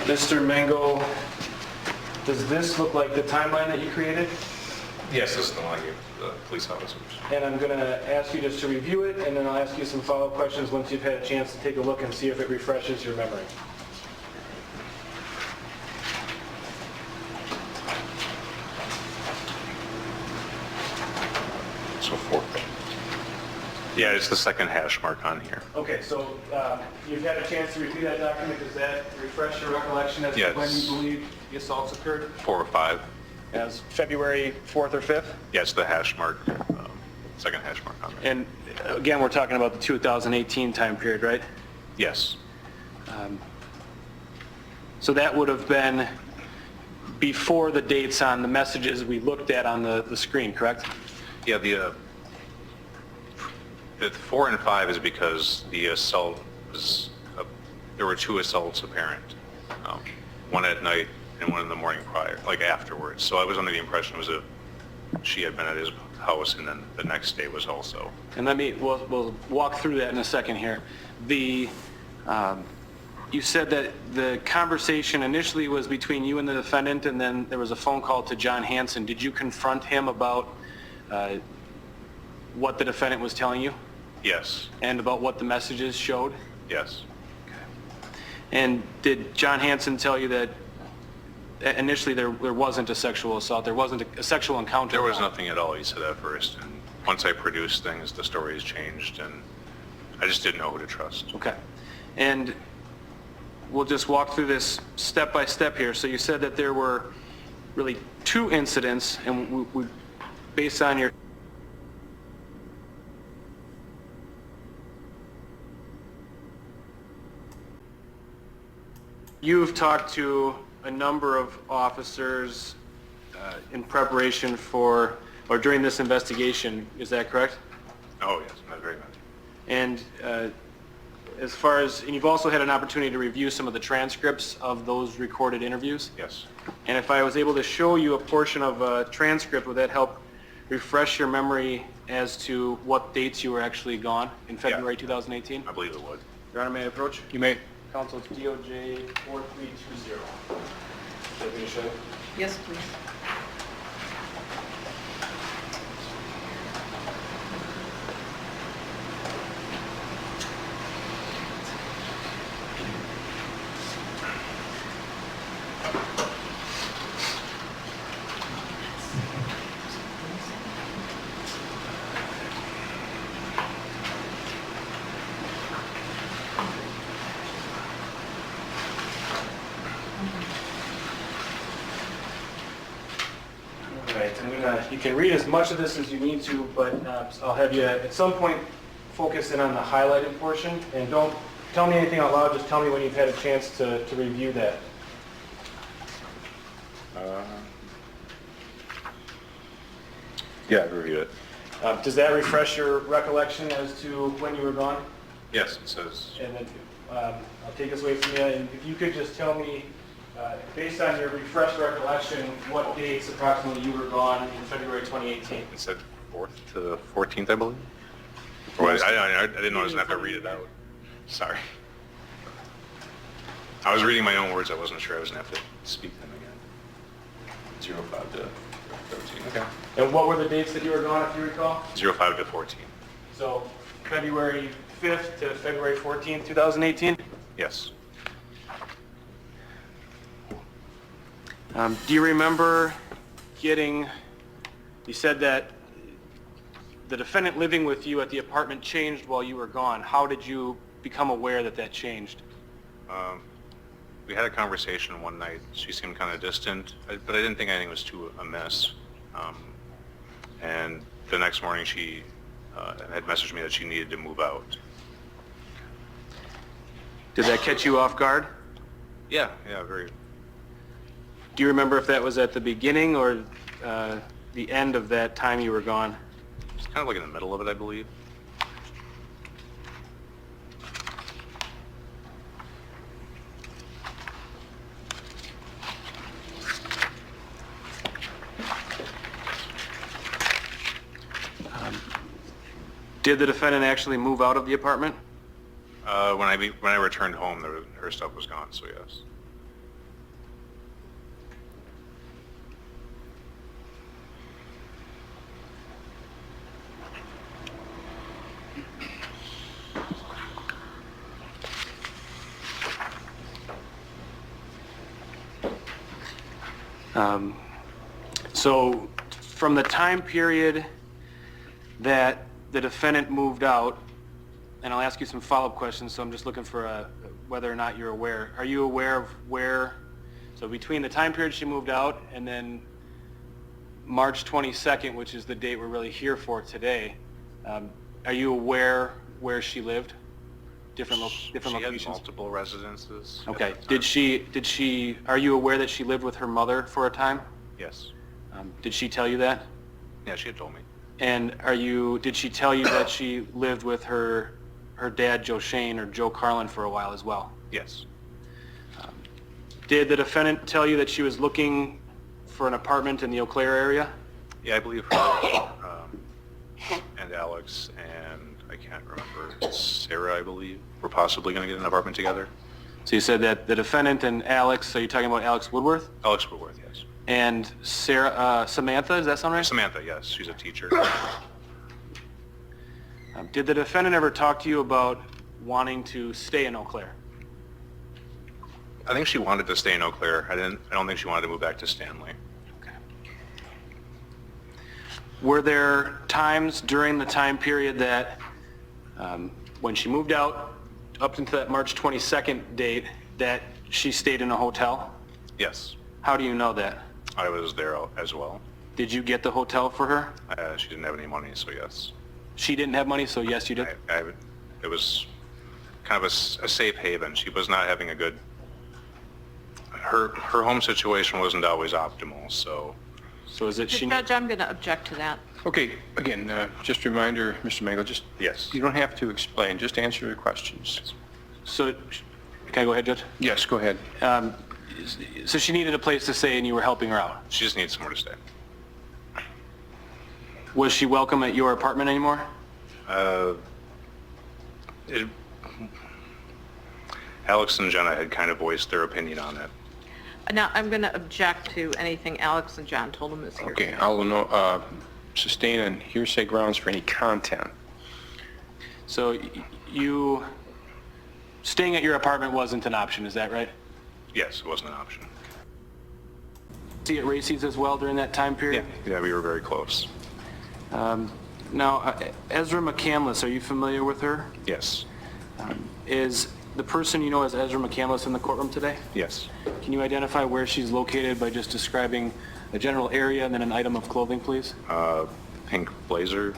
Mr. Mango, does this look like the timeline that you created? Yes, this is the one I gave the police officers. And I'm going to ask you just to review it, and then I'll ask you some follow-up questions once you've had a chance to take a look and see if it refreshes your memory. So 4. Yeah, it's the second hash mark on here. Okay, so you've had a chance to review that document. Does that refresh your recollection as to when you believe the assaults occurred? 4 or 5. As February 4th or 5th? Yes, the hash mark, second hash mark on there. And again, we're talking about the 2018 time period, right? Yes. So that would have been before the dates on the messages we looked at on the screen, correct? Yeah, the 4 and 5 is because the assault was, there were 2 assaults apparent. One at night and one in the morning prior, afterwards. So I was under the impression it was she had been at his house, and then the next day was also. And we'll walk through that in a second here. You said that the conversation initially was between you and the defendant, and then there was a phone call to John Hanson. Did you confront him about what the defendant was telling you? Yes. And about what the messages showed? Yes. Okay. And did John Hanson tell you that initially there wasn't a sexual assault, there wasn't a sexual encounter? There was nothing at all, he said at first. And once I produced things, the stories changed, and I just didn't know who to trust. Okay. And we'll just walk through this step by step here. So you said that there were really 2 incidents, and we based on your you've talked to a number of officers in preparation for or during this investigation, is that correct? Oh, yes, not very many. And as far as, and you've also had an opportunity to review some of the transcripts of those recorded interviews? Yes. And if I was able to show you a portion of a transcript, would that help refresh your memory as to what dates you were actually gone in February 2018? I believe it would. Your Honor, may I approach? You may. Counsel, it's DOJ 4320. Should I show you? Yes, please. You can read as much of this as you need to, but I'll have you at some point focus in on the highlighted portion, and don't tell me anything out loud, just tell me when you've had a chance to review that. Yeah, I reviewed it. Does that refresh your recollection as to when you were gone? Yes, it says. And then I'll take this away from you, and if you could just tell me, based on your refreshed recollection, what dates approximately you were gone in February 2018? It said 4th to 14th, I believe. Or I didn't know I was going to have to read it out. Sorry. I was reading my own words. I wasn't sure I was going to have to speak them again. 05 to 13. Okay. And what were the dates that you were gone, if you recall? 05 to 14. So February 5th to February 14th, 2018? Yes. Do you remember getting, you said that the defendant living with you at the apartment changed while you were gone. How did you become aware that that changed? We had a conversation one night. She seemed kind of distant, but I didn't think anything was too amiss. And the next morning she had messaged me that she needed to move out. Did that catch you off guard? Yeah, very. Do you remember if that was at the beginning or the end of that time you were gone? It's kind of like in the middle of it, I believe. Did the defendant actually move out of the apartment? When I returned home, her stuff was gone, so yes. So from the time period that the defendant moved out, and I'll ask you some follow-up questions, so I'm just looking for whether or not you're aware. Are you aware of where, so between the time period she moved out and then March 22nd, which is the date we're really here for today, are you aware where she lived? Different locations? She had multiple residences. Okay. Did she, are you aware that she lived with her mother for a time? Yes. Did she tell you that? Yeah, she had told me. And did she tell you that she lived with her dad, Joe Shane, or Joe Carlin for a while as well? Yes. Did the defendant tell you that she was looking for an apartment in the Eau Claire area? Yeah, I believe her and Alex and I can't remember, Sarah, I believe, were possibly going to get an apartment together. So you said that the defendant and Alex, are you talking about Alex Woodworth? Alex Woodworth, yes. And Sarah, Samantha, does that sound right? Samantha, yes, she's a teacher. Did the defendant ever talk to you about wanting to stay in Eau Claire? I think she wanted to stay in Eau Claire. I don't think she wanted to move back to Stanley. Okay. Were there times during the time period that when she moved out up into that March 22nd date that she stayed in a hotel? Yes. How do you know that? I was there as well. Did you get the hotel for her? She didn't have any money, so yes. She didn't have money, so yes, you did? It was kind of a safe haven. She was not having a good... Her home situation wasn't always optimal, so So is it she? Judge, I'm going to object to that. Okay, again, just a reminder, Mr. Mangle, just, Yes. you don't have to explain, just answer the questions. So, can I go ahead, Judge? Yes, go ahead. So she needed a place to stay and you were helping her out. She just needs somewhere to stay. Was she welcome at your apartment anymore? Alex and Jenna had kind of voiced their opinion on it. Now, I'm going to object to anything Alex and John told him is here. Okay, I'll sustain on hearsay grounds for any content. So you, staying at your apartment wasn't an option, is that right? Yes, it wasn't an option. See at Racy's as well during that time period? Yeah, we were very close. Now, Ezra McCandless, are you familiar with her? Yes. Is the person you know as Ezra McCandless in the courtroom today? Yes. Can you identify where she's located by just describing a general area and then an item of clothing, please? Pink blazer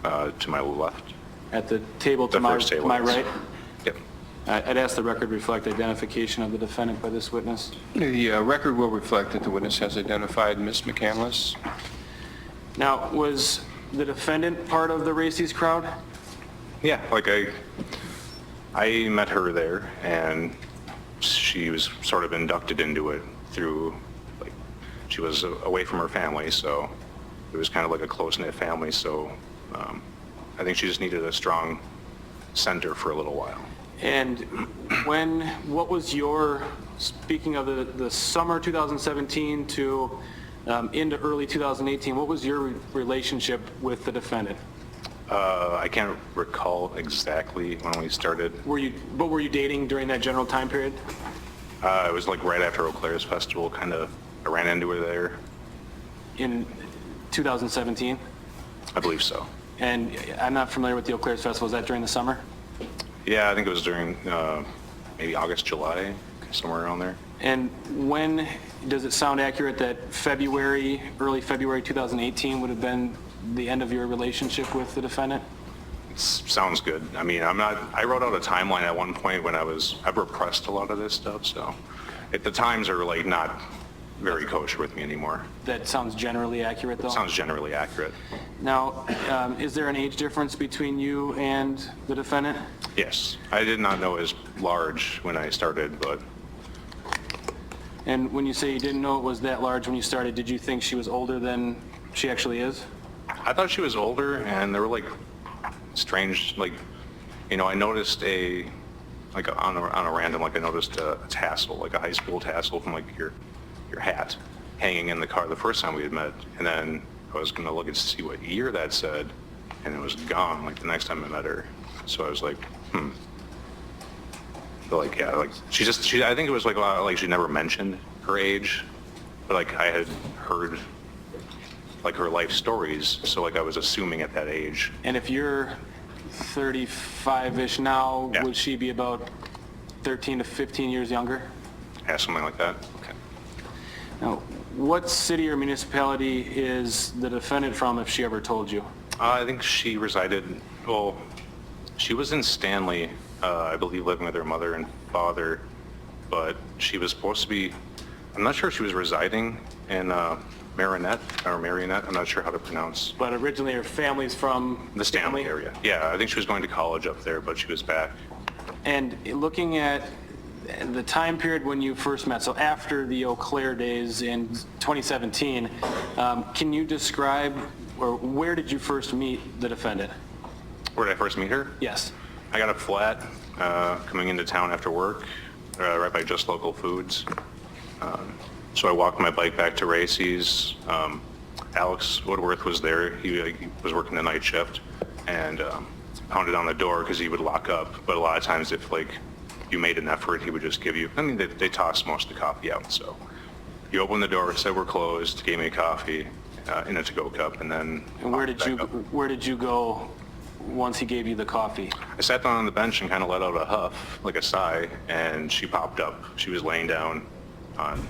to my left. At the table to The my first table, my yes. right? Yep. I'd ask the record reflect identification of the defendant by this witness. The record will reflect that the witness has identified Ms. McCandless. Now, was the defendant part of the Racy's crowd? Yeah, like I met her there, and she was sort of inducted into it through, like, she was away from her family, so it was kind of like a close-knit family, so I think she just needed a strong center for a little while. And what was your, speaking of the summer 2017 to into early 2018, what was your relationship with the defendant? I can't recall exactly when we started. Were you dating during that general time period? It was like right after Eau Claire's festival, kind of. I ran into her there. In 2017? I believe so. And I'm not familiar with the Eau Claire's festival. Was that during the summer? Yeah, I think it was during maybe August, July, somewhere around there. And when, does it sound accurate that early February 2018 would have been the end of your relationship with the defendant? Sounds good. I mean, I wrote out a timeline at one point when I've repressed a lot of this stuff, so the times are like not very kosher with me anymore. That sounds generally accurate, though? Sounds generally accurate. Now, is there an age difference between you and the defendant? Yes. I did not know it was large when I started, but... And when you say you didn't know it was that large when you started, did you think she was older than she actually is? I thought she was older, and there were like strange, like, I noticed on a random, like I noticed a tassel, like a high school tassel from like your hat hanging in the car the first time we had met, and then I was going to look and see what year that said, and it was gone like the next time I met her. So I was like, But like, yeah, like she I think it was like she never mentioned her age, but like I had heard like her life stories, so like I was assuming at that age. And if you're 35-ish now, would she be about 13 to 15 years younger? Yeah, something like that. Okay. Now, what city or municipality is the defendant from, if she ever told you? I think she resided, she was in Stanley, I believe, living with her mother and father, but she was supposed to be, I'm not sure if she was residing in Marionette, I'm not sure how to pronounce. But originally her family's from the Stanley area. Yeah, I think she was going to college up there, but she was back. And looking at the time period when you first met, so after the Eau Claire days in 2017, can you describe, or where did you first meet the defendant? Where did I first meet her? Yes. I got a flat coming into town after work, right by Just Local Foods. So I walked my bike back to Racy's. Alex Woodworth was there. He was working the night shift, and pounded on the door because he would lock up. But a lot of times if like you made an effort, he would just give you, they toss most of the coffee out. So you opened the door, said we're closed, gave me a coffee in a to-go cup, and then... And where did you go once he gave you the coffee? I sat down on the bench and kind of let out a huff, like a sigh, and she popped up. She was laying down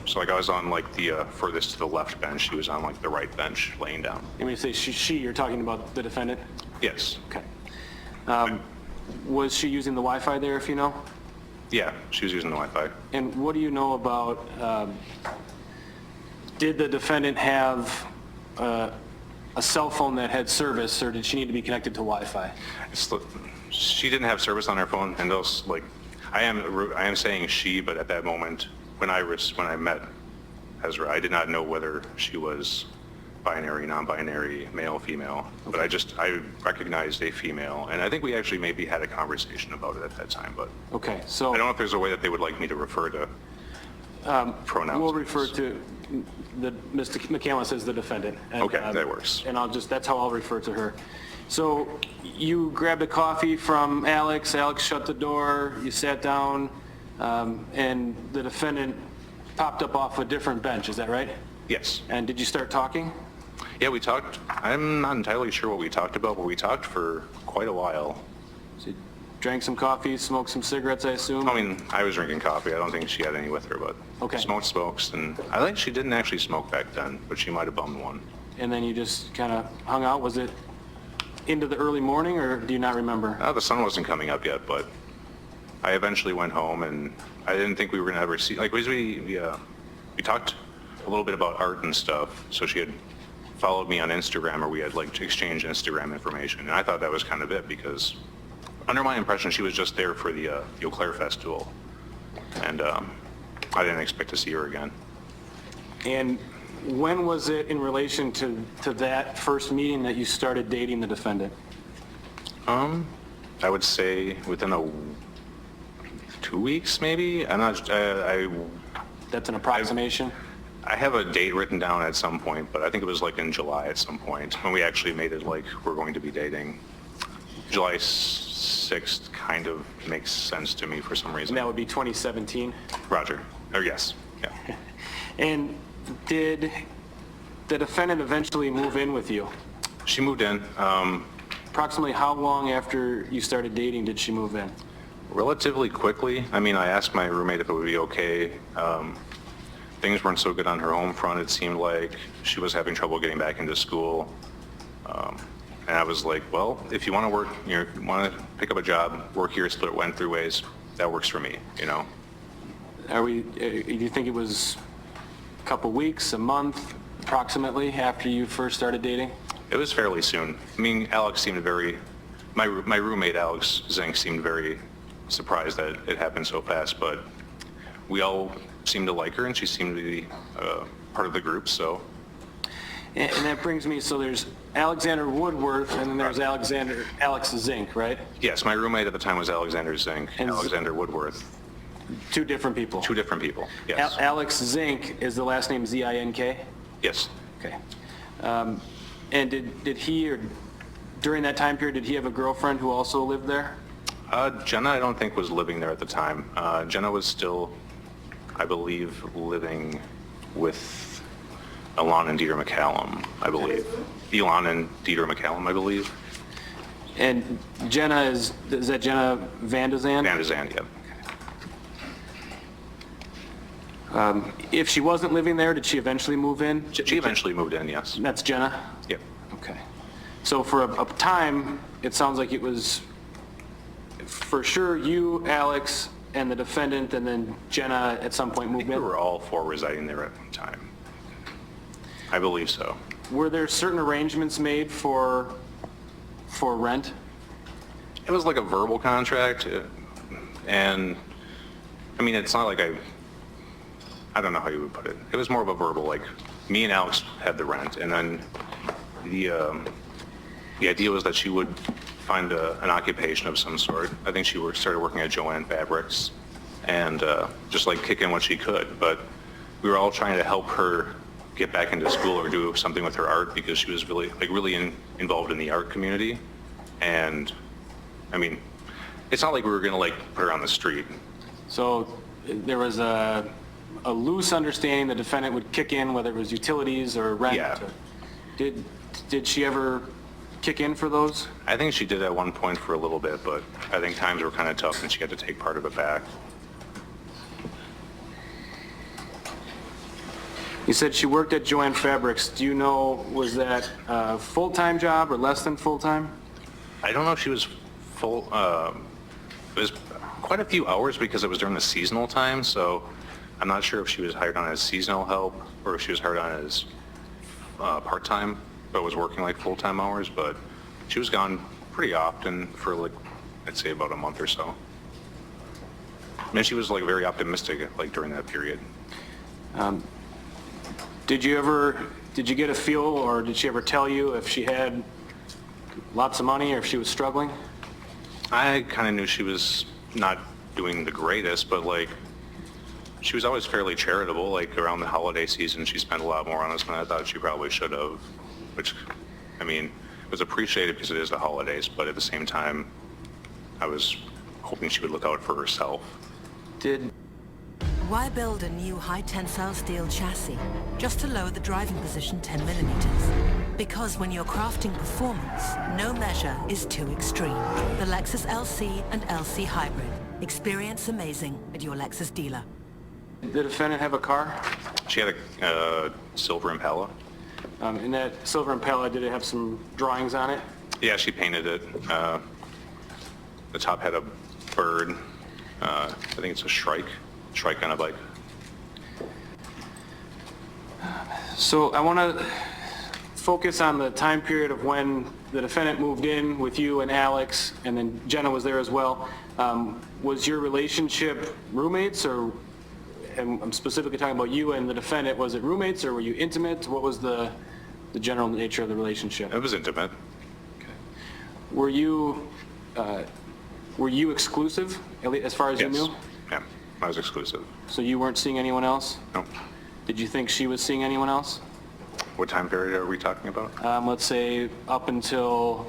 so like I was on like the furthest to the left bench. She was on like the right bench, laying down. And when you say she, you're talking about the defendant? Yes. Okay. Was she using the Wi-Fi there, if you know? Yeah, she was using the Wi-Fi. And what do you know about Did the defendant have a cell phone that had service, or did she need to be connected to Wi-Fi? She didn't have service on her phone, and those, like, I am saying she, but at that moment, when I met Ezra, I did not know whether she was binary, non-binary, male, female, but I recognized a female, and I think we actually maybe had a conversation about it at that time, but Okay, so I don't know if there's a way that they would like me to refer to pronouns. we'll refer to Mr. McCandless as the defendant. And, Okay, that works. And that's how I'll refer to her. So you grabbed a coffee from Alex, Alex shut the door, you sat down, and the defendant popped up off a different bench, is that right? Yes. And did you start talking? Yeah, we talked. I'm not entirely sure what we talked about, but we talked for quite a while. So you drank some coffee, smoked some cigarettes, I assume? I mean, I was drinking coffee. I don't think she had any with her, but smoked smokes. And I think she didn't actually smoke back then, but she might have bummed one. And then you just kind of hung out? Was it into the early morning, or do you not remember? The sun wasn't coming up yet, but I eventually went home, and I didn't think we were going to ever see, like, we talked a little bit about art and stuff, so she had followed me on Instagram, or we had, like, exchanged Instagram information, and I thought that was kind of it, because under my impression, she was just there for the Eau Claire Festival, and I didn't expect to see her again. And when was it in relation to that first meeting that you started dating the defendant? I would say within 2 weeks, maybe. I'm not. That's an approximation. I have a date written down at some point, but I think it was like in July at some point when we actually made it like we're going to be dating. July 6th kind of makes sense to me for some reason. And that would be 2017? Roger. Or yes. Yeah. And did the defendant eventually move in with you? She moved in. Approximately how long after you started dating did she move in? Relatively quickly. I mean, I asked my roommate if it would be okay. Things weren't so good on her home front. It seemed like she was having trouble getting back into school. And I was like, well, if you want to work, you want to pick up a job, work here, split went through ways, that works for me, you know? Do you think it was a couple weeks, a month, approximately, after you first started dating? It was fairly soon. I mean, Alex seemed my roommate, Alex Zink, seemed very surprised that it happened so fast, but we all seemed to like her, and she seemed to be part of the group, so. And that brings me, so there's Alexander Woodworth, and then there's Alex Zink, right? Yes, my roommate at the time was Alexander Zink, and Alexander Woodworth. Two different people? Two different people, yes. Alex Zink, is the last name Z-I-N-K? Yes. Okay. And did he, or during that time period, did he have a girlfriend who also lived there? Jenna, I don't think, was living there at the time. Jenna was still, I believe, living with Elon and Dieter McCallum, I believe. Elon and Dieter McCallum, I believe. And Jenna is that Jenna Van de Zand? Van de Zand, yeah. If she wasn't living there, did she eventually move in? She eventually moved in, yes. And that's Jenna? Yep. Okay. So for a time, it sounds like it was for sure you, Alex, and the defendant, and then Jenna at some point moved in? We were all four residing there at one time. I believe so. Were there certain arrangements made for rent? It was like a verbal contract, and I mean, it's not like I don't know how you would put it. It was more of a verbal, like me and Alex had the rent, and then the idea was that she would find an occupation of some sort. I think she started working at Joann Fabrics and just like kick in what she could. But we were all trying to help her get back into school or do something with her art because she was really involved in the art community. And I mean, it's not like we were going to like put her on the street. So there was a loose understanding the defendant would kick in, whether it was utilities or rent. Yeah. Did she ever kick in for those? I think she did at one point for a little bit, but I think times were kind of tough and she had to take part of it back. You said she worked at Joann Fabrics. Do you know, was that a full-time job or less than full-time? I don't know if she was full. It was quite a few hours because it was during the seasonal time, so I'm not sure if she was hired on as seasonal help or if she was hired on as part-time, but was working like full-time hours, but she was gone pretty often for like, I'd say about a month or so. And she was like very optimistic like during that period. Did you get a feel, or did she ever tell you if she had lots of money or if she was struggling? I kind of knew she was not doing the greatest, but like she was always fairly charitable. Like around the holiday season, she spent a lot more on us than I thought she probably should have, which, I mean, was appreciated because it is the holidays, but at the same time, I was hoping she would look out for herself. Why build a new high-tensile steel chassis just to lower the driving position 10 millimeters? Because when you're crafting performance, no measure is too extreme. The Lexus LC and LC Hybrid. Experience amazing at your Lexus dealer. Did the defendant have a car? She had a silver Impala. In that silver Impala, did it have some drawings on it? Yeah, she painted it. The top had a bird. I think it's a shrike on a bike. So I want to focus on the time period of when the defendant moved in with you and Alex, and then Jenna was there as well. Was your relationship roommates, or, and I'm specifically talking about you and the defendant, was it roommates or were you intimate? What was the general nature of the relationship? It was intimate. Okay. Were you exclusive, at least as far as you knew? Yeah, I was exclusive. So you weren't seeing anyone else? No. Did you think she was seeing anyone else? What time period are we talking about? Let's say up until,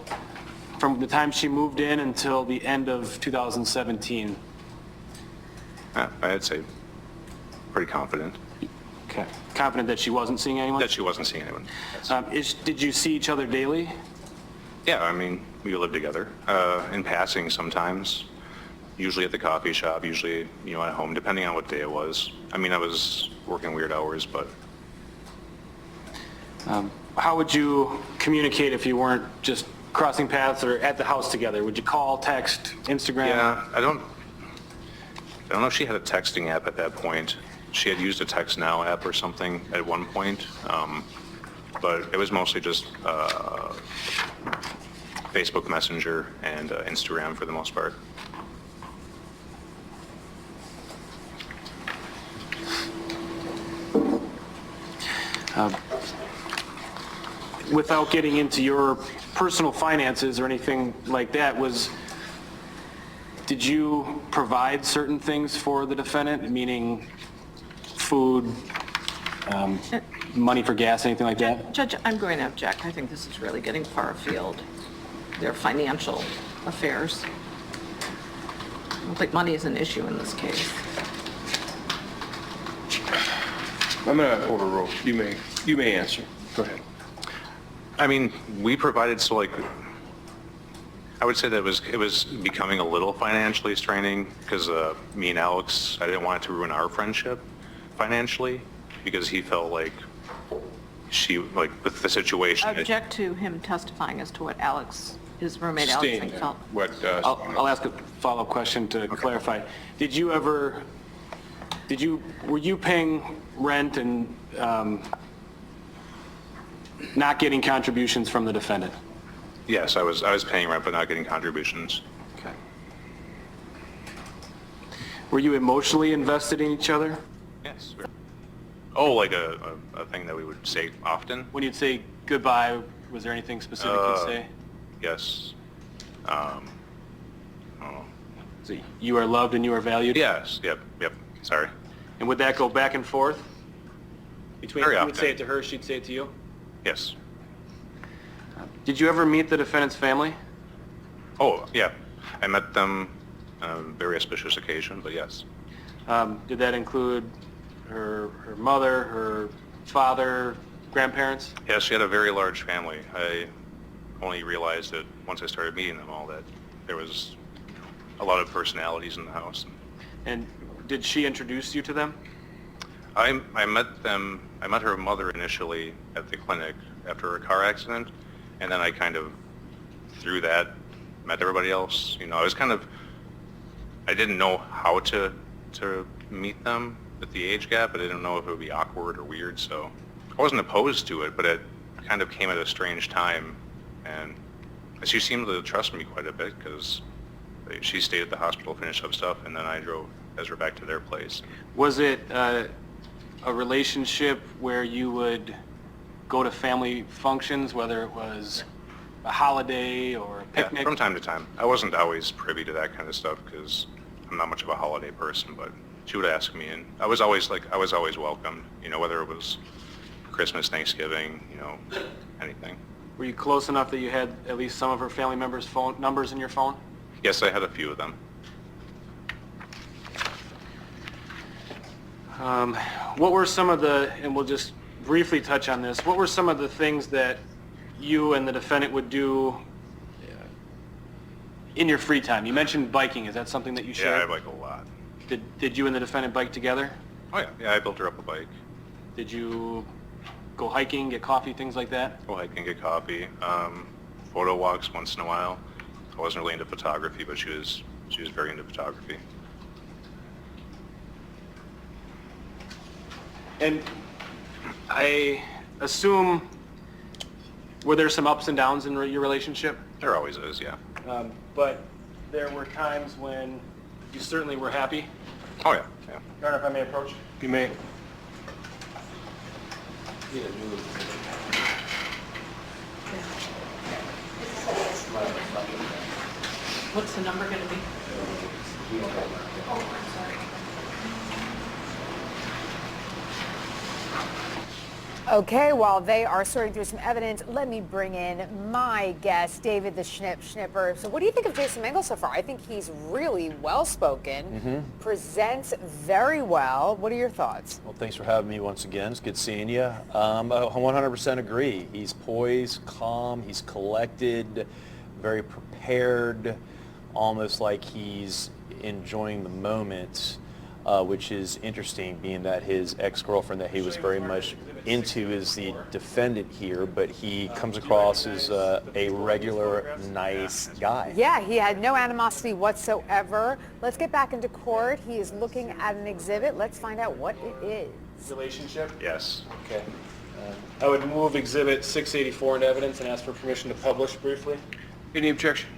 from the time she moved in until the end of 2017. I'd say pretty confident. Okay. Confident that she wasn't seeing anyone? That she wasn't seeing anyone. Yes. Did you see each other daily? Yeah, I mean, we lived together. In passing sometimes, usually at the coffee shop, usually, at home, depending on what day it was. I mean, I was working weird hours, but... How would you communicate if you weren't just crossing paths or at the house together? Would you call, text, Instagram? Yeah, I don't know if she had a texting app at that point. She had used a Text Now app or something at one point, but it was mostly just Facebook Messenger and Instagram for the most part. Without getting into your personal finances or anything like that, did you provide certain things for the defendant, meaning food, money for gas, anything like that? Judge, I'm going to object. I think this is really getting far afield. Their financial affairs. I don't think money is an issue in this case. I'm going to overrule. You may answer. Go ahead. I mean, we provided, so like, I would say that it was becoming a little financially straining because me and Alex, I didn't want it to ruin our friendship financially because he felt like with the situation. Object to him testifying as to what his roommate Alex felt. I'll ask a follow-up question to clarify. Were you paying rent and not getting contributions from the defendant? Yes, I was paying rent but not getting contributions. Okay. Were you emotionally invested in each other? Yes. Oh, like a thing that we would say often? When you'd say goodbye, was there anything specific you'd say? Yes. So you are loved and you are valued? Yes, yep, sorry. And would that go back and forth? Very often. You would say it to her, she'd say it to you? Yes. Did you ever meet the defendant's family? Oh, yeah. I met them on a very auspicious occasion, but yes. Did that include her mother, her father, grandparents? Yes, she had a very large family. I only realized it once I started meeting them all that there was a lot of personalities in the house. And did she introduce you to them? I met them. I met her mother initially at the clinic after a car accident, and then I kind of, through that, met everybody else. I was I didn't know how to meet them, with the age gap, but I didn't know if it would be awkward or weird, so I wasn't opposed to it, but it kind of came at a strange time, and she seemed to trust me quite a bit because she stayed at the hospital, finished up stuff, and then I drove Ezra back to their place. Was it a relationship where you would go to family functions, whether it was a holiday or a picnic? Yeah, from time to time. I wasn't always privy to that kind of stuff because I'm not much of a holiday person, but she would ask me, and I was always welcomed, whether it was Christmas, Thanksgiving, anything. Were you close enough that you had at least some of her family members' phone numbers in your phone? Yes, I had a few of them. What were some of the, and we'll just briefly touch on this, what were some of the things that you and the defendant would do in your free time? You mentioned biking. Is that something that you shared? Yeah, I bike a lot. Did you and the defendant bike together? Oh yeah, yeah, I built her up a bike. Did you go hiking, get coffee, things like that? Go hiking, get coffee, photo walks once in a while. I wasn't really into photography, but she was very into photography. And I assume, were there some ups and downs in your relationship? There always is, yeah. But there were times when you certainly were happy? Oh yeah, yeah. Your Honor, if I may approach? You may. What's the number going to be? Okay, while they are sorting through some evidence, let me bring in my guest, David the Schnipper. So what do you think of Jason Mengel so far? I think he's really well-spoken, presents very well. What are your thoughts? Well, thanks for having me once again. It's good seeing you. I 100% agree. He's poised, calm, he's collected, very prepared, almost like he's enjoying the moment, which is interesting, being that his ex-girlfriend that he was very much into is the defendant here, but he comes across as a regular, nice guy. Yeah, he had no animosity whatsoever. Let's get back into court. He is looking at an exhibit. Let's find out what it is. Relationship? Yes. Okay. I would move Exhibit 684 into evidence and ask for permission to publish briefly. Any objection?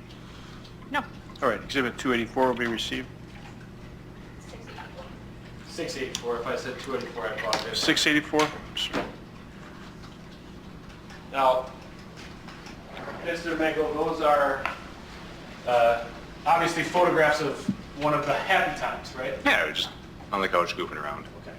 No. All right, Exhibit 284 will be received. 684. If I said 284, I apologize. 684? Now, Mr. Mengel, those are obviously photographs of one of the happy times, right? Yeah, we're just on the couch goofing around. Okay.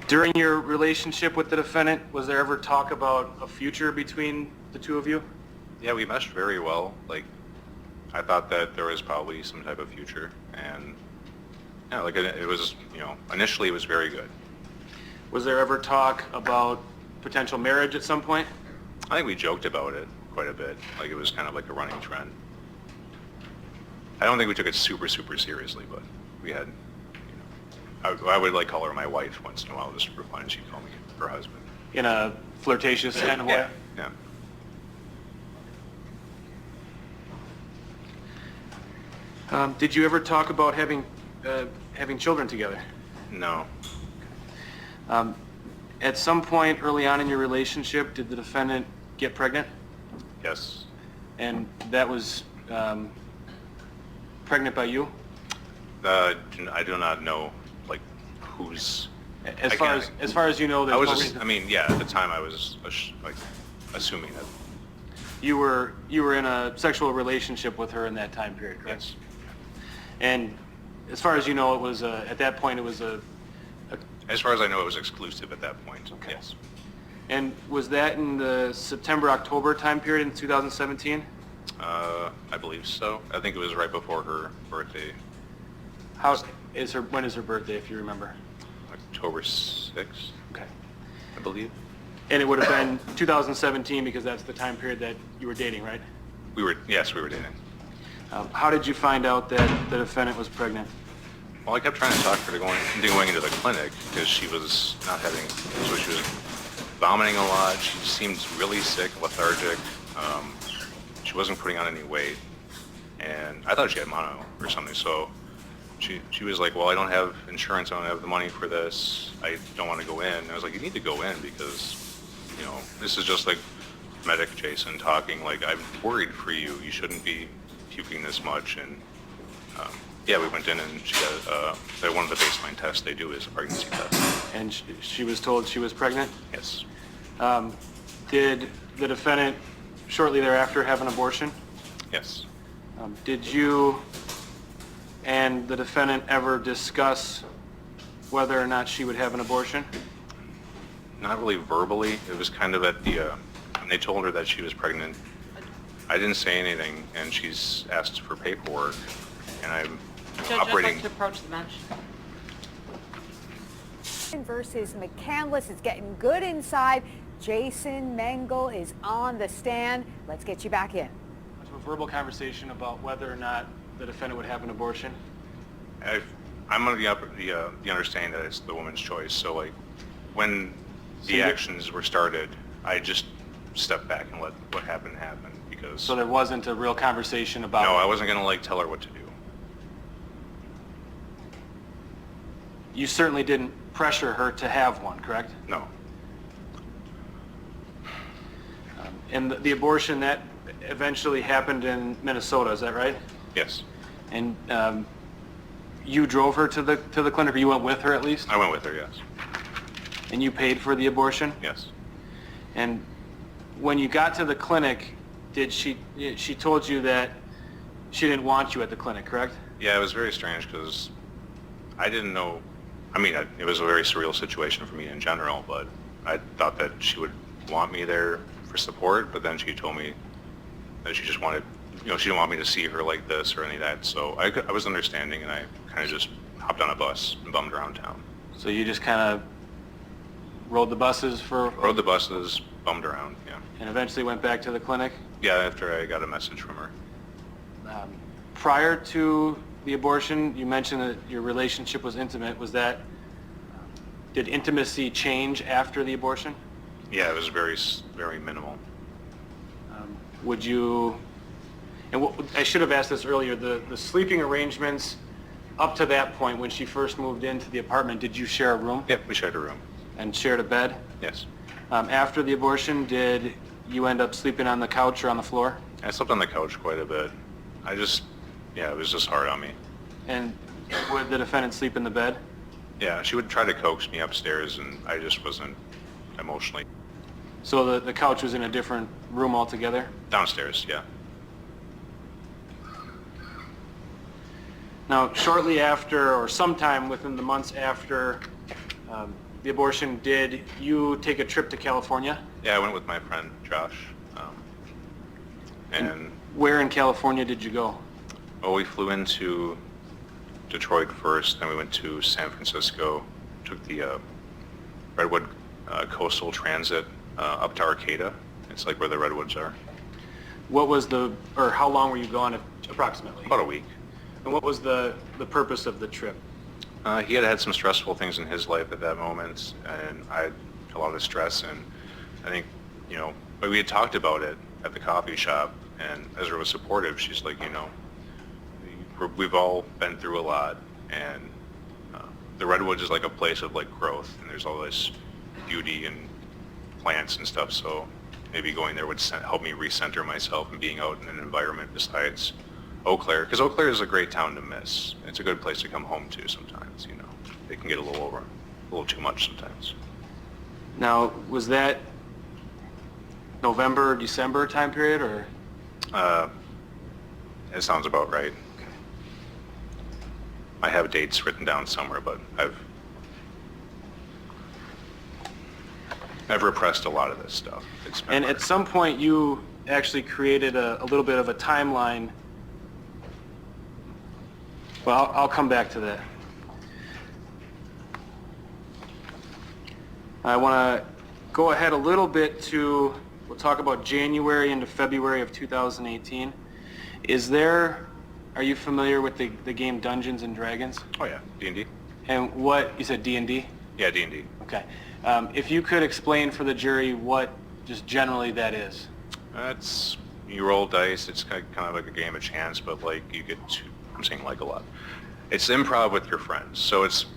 During your relationship with the defendant, was there ever talk about a future between the two of you? Yeah, we meshed very well. Like, I thought that there was probably some type of future, and yeah, like it was, initially it was very good. Was there ever talk about potential marriage at some point? I think we joked about it quite a bit. Like, it was kind of like a running trend. I don't think we took it super, super seriously, but we had, I would like call her my wife once in a while just for fun, and she'd call me her husband. In a flirtatious kind of way? Yeah. Did you ever talk about having children together? No. At some point early on in your relationship, did the defendant get pregnant? Yes. And that was pregnant by you? I do not know, like, who's... As far as you know, there's no reason. I mean, yeah, at the time I was like assuming that. You were in a sexual relationship with her in that time period, correct? Yes. And as far as you know, it was at that point it was a. As far as I know, it was exclusive at that point. Okay. Yes. And was that in the September-October time period in 2017? I believe so. I think it was right before her birthday. When is her birthday, if you remember? October 6th. Okay. I believe. And it would have been 2017 because that's the time period that you were dating, right? Yes, we were dating. How did you find out that the defendant was pregnant? Well, I kept trying to talk her to going into the clinic because she was not having, so she was vomiting a lot. She seemed really sick, lethargic. She wasn't putting on any weight, and I thought she had mono or something. So she was like, "Well, I don't have insurance. I don't have the money for this. I don't want to go in." And I was like, "You need to go in because, you know, this is just like medic Jason talking. Like, I'm worried for you. You shouldn't be puking this much." And yeah, we went in and she got one of the baseline tests they do is a pregnancy test. And she was told she was pregnant? Yes. Did the defendant shortly thereafter have an abortion? Yes. Did you and the defendant ever discuss whether or not she would have an abortion? Not really verbally. It was kind of at the, when they told her that she was pregnant, I didn't say anything, and she's asked for paperwork, and I'm Judge, I'd operating. like to approach the bench. Versus McCandless. It's getting good inside. Jason Mengel is on the stand. Let's get you back in. To a verbal conversation about whether or not the defendant would have an abortion? I'm under the understanding that it's the woman's choice. So, like, when the actions were started, I just stepped back and let what happened happen because. So there wasn't a real conversation about. No, I wasn't going to like tell her what to do. You certainly didn't pressure her to have one, correct? No. And the abortion that eventually happened in Minnesota, is that right? Yes. And you drove her to the clinic, or you went with her at least? I went with her, yes. And you paid for the abortion? Yes. And when you got to the clinic, did she told you that she didn't want you at the clinic, correct? Yeah, it was very strange because I didn't know. I mean, it was a very surreal situation for me in general, but I thought that she would want me there for support, but then she told me that she just wanted, you know, she didn't want me to see her like this or any of that. So I was understanding, and I kind of just hopped on a bus and bummed around town. So you just kind of rode the buses for... Rode the buses, bummed around, yeah. And eventually went back to the clinic? Yeah, after I got a message from her. Prior to the abortion, you mentioned that your relationship was intimate. Was that... did intimacy change after the abortion? Yeah, it was very, very minimal. Would you... And I should have asked this earlier, the sleeping arrangements up to that point when she first moved into the apartment, did you share a room? Yep, we shared a room. And shared a bed? Yes. After the abortion, did you end up sleeping on the couch or on the floor? I slept on the couch quite a bit. Yeah, it was just hard on me. And would the defendant sleep in the bed? Yeah, she would try to coax me upstairs, and I just wasn't emotionally. So the couch was in a different room altogether? Downstairs, yeah. Now, shortly after, or sometime within the months after the abortion, did you take a trip to California? Yeah, I went with my friend Josh. And where in California did you go? Well, we flew into Detroit first, then we went to San Francisco, took the Redwood Coastal Transit up to Arcata. It's like where the redwoods are. What was how long were you gone approximately? About a week. And what was the purpose of the trip? He had some stressful things in his life at that moment, and I had a lot of stress, and I think, you know, but we had talked about it at the coffee shop, and Ezra was supportive. She's like, you know, we've all been through a lot, and the Redwoods is like a place of like growth, and there's all this beauty and plants and stuff, so maybe going there would help me recenter myself and being out in an environment besides Eau Claire, because Eau Claire is a great town to miss. It's a good place to come home to sometimes, you know. It can get a little too much sometimes. Now, was that November, December time period, or? It sounds about right. I have dates written down somewhere, but I've repressed a lot of this stuff. And at some point, you actually created a little bit of a timeline. Well, I'll come back to that. I want to go ahead a little bit we'll talk about January into February of 2018. Is there Are you familiar with the game Dungeons and Dragons? Oh yeah, D&D. And what, you said D&D? Yeah, D&D. Okay. If you could explain for the jury what just generally that is. It's, you roll dice, it's kind of like a game of chance, but like you get to, I'm saying like a lot. It's improv with your friends. So it's,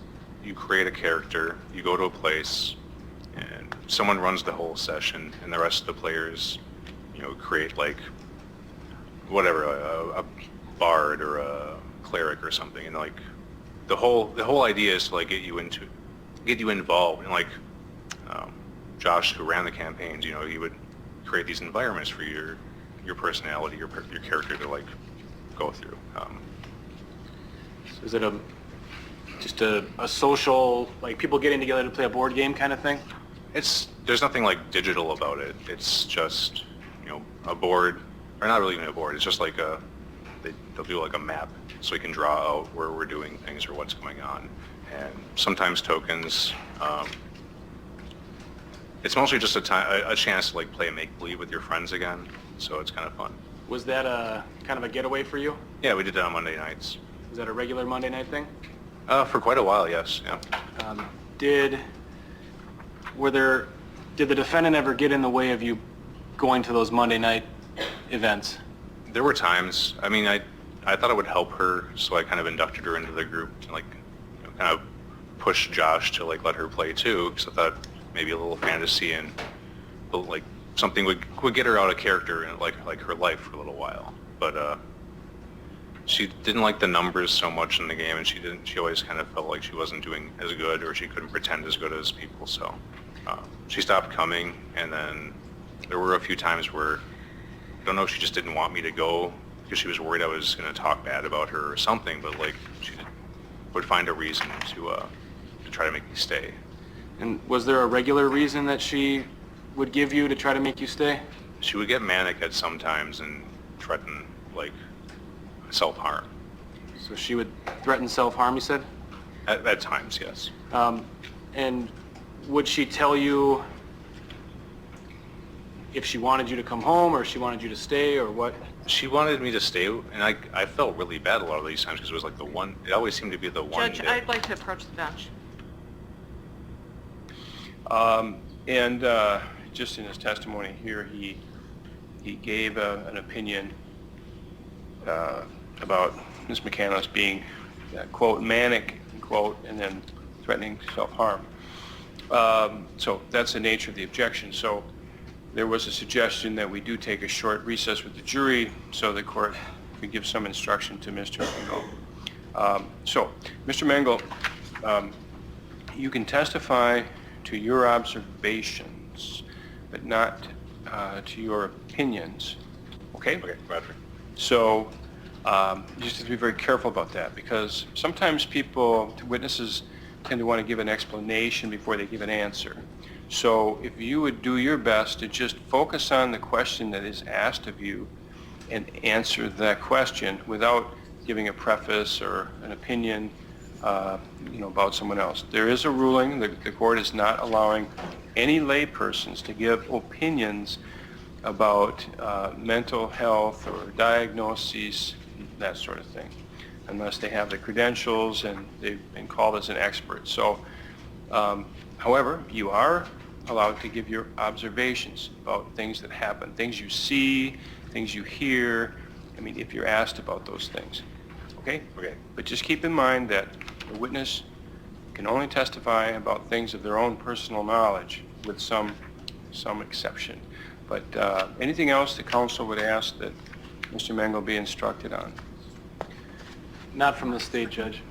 you create a character, you go to a place, and someone runs the whole session, and the rest of the players, you know, create like, whatever, a bard or a cleric or something, and like, the whole idea is to like get you involved, and like, Josh, who ran the campaigns, you know, he would create these environments for your personality, your character to like go through. Is it just a social, like people getting together to play a board game kind of thing? There's nothing like digital about it. It's just, you know, a board, or not really even a board. It's just like they'll do like a map, so we can draw out where we're doing things or what's going on, and sometimes tokens. It's mostly just a chance to like play make-believe with your friends again, so it's kind of fun. Was that a kind of a getaway for you? Yeah, we did that on Monday nights. Is that a regular Monday night thing? For quite a while, yes. Yeah. Did the defendant ever get in the way of you going to those Monday night events? There were times. I mean, I thought it would help her, so I kind of inducted her into the group to like, you know, kind of push Josh to like let her play too, because I thought maybe a little fantasy and like something would get her out of character and like her life for a little while. But she didn't like the numbers so much in the game, and she always kind of felt like she wasn't doing as good, or she couldn't pretend as good as people. So she stopped coming, and then there were a few times where I don't know if she just didn't want me to go because she was worried I was going to talk bad about her or something, but like she would find a reason to try to make me stay. And was there a regular reason that she would give you to try to make you stay? She would get manic at some times and threaten like self-harm. So she would threaten self-harm, you said? At times, yes. And would she tell you if she wanted you to come home, or if she wanted you to stay, or what? She wanted me to stay, and I felt really bad a lot of these times because it was like the one, it always seemed to be the one Judge, day. I'd like to approach the bench. Just in his testimony here, he gave an opinion about Ms. McCandless being, quote, manic, quote, and then threatening self-harm. So that's the nature of the objection. So there was a suggestion that we do take a short recess with the jury so the court could give some instruction to Mr. Mengel. So, Mr. Mengel, you can testify to your observations, but not to your opinions. Okay? Okay, Bradford. So you just have to be very careful about that, because sometimes witnesses tend to want to give an explanation before they give an answer. So if you would do your best to just focus on the question that is asked of you and answer that question without giving a preface or an opinion about someone else. There is a ruling, the court is not allowing any laypersons to give opinions about mental health or diagnoses, that sort of thing, unless they have the credentials and they've been called as an expert. So, however, you are allowed to give your observations about things that happen, things you see, things you hear, I mean, if you're asked about those things. Okay? Okay. But just keep in mind that the witness can only testify about things of their own personal knowledge, with some exception. But anything else the counsel would ask that Mr. Mengel be instructed on? Not from the state, Judge.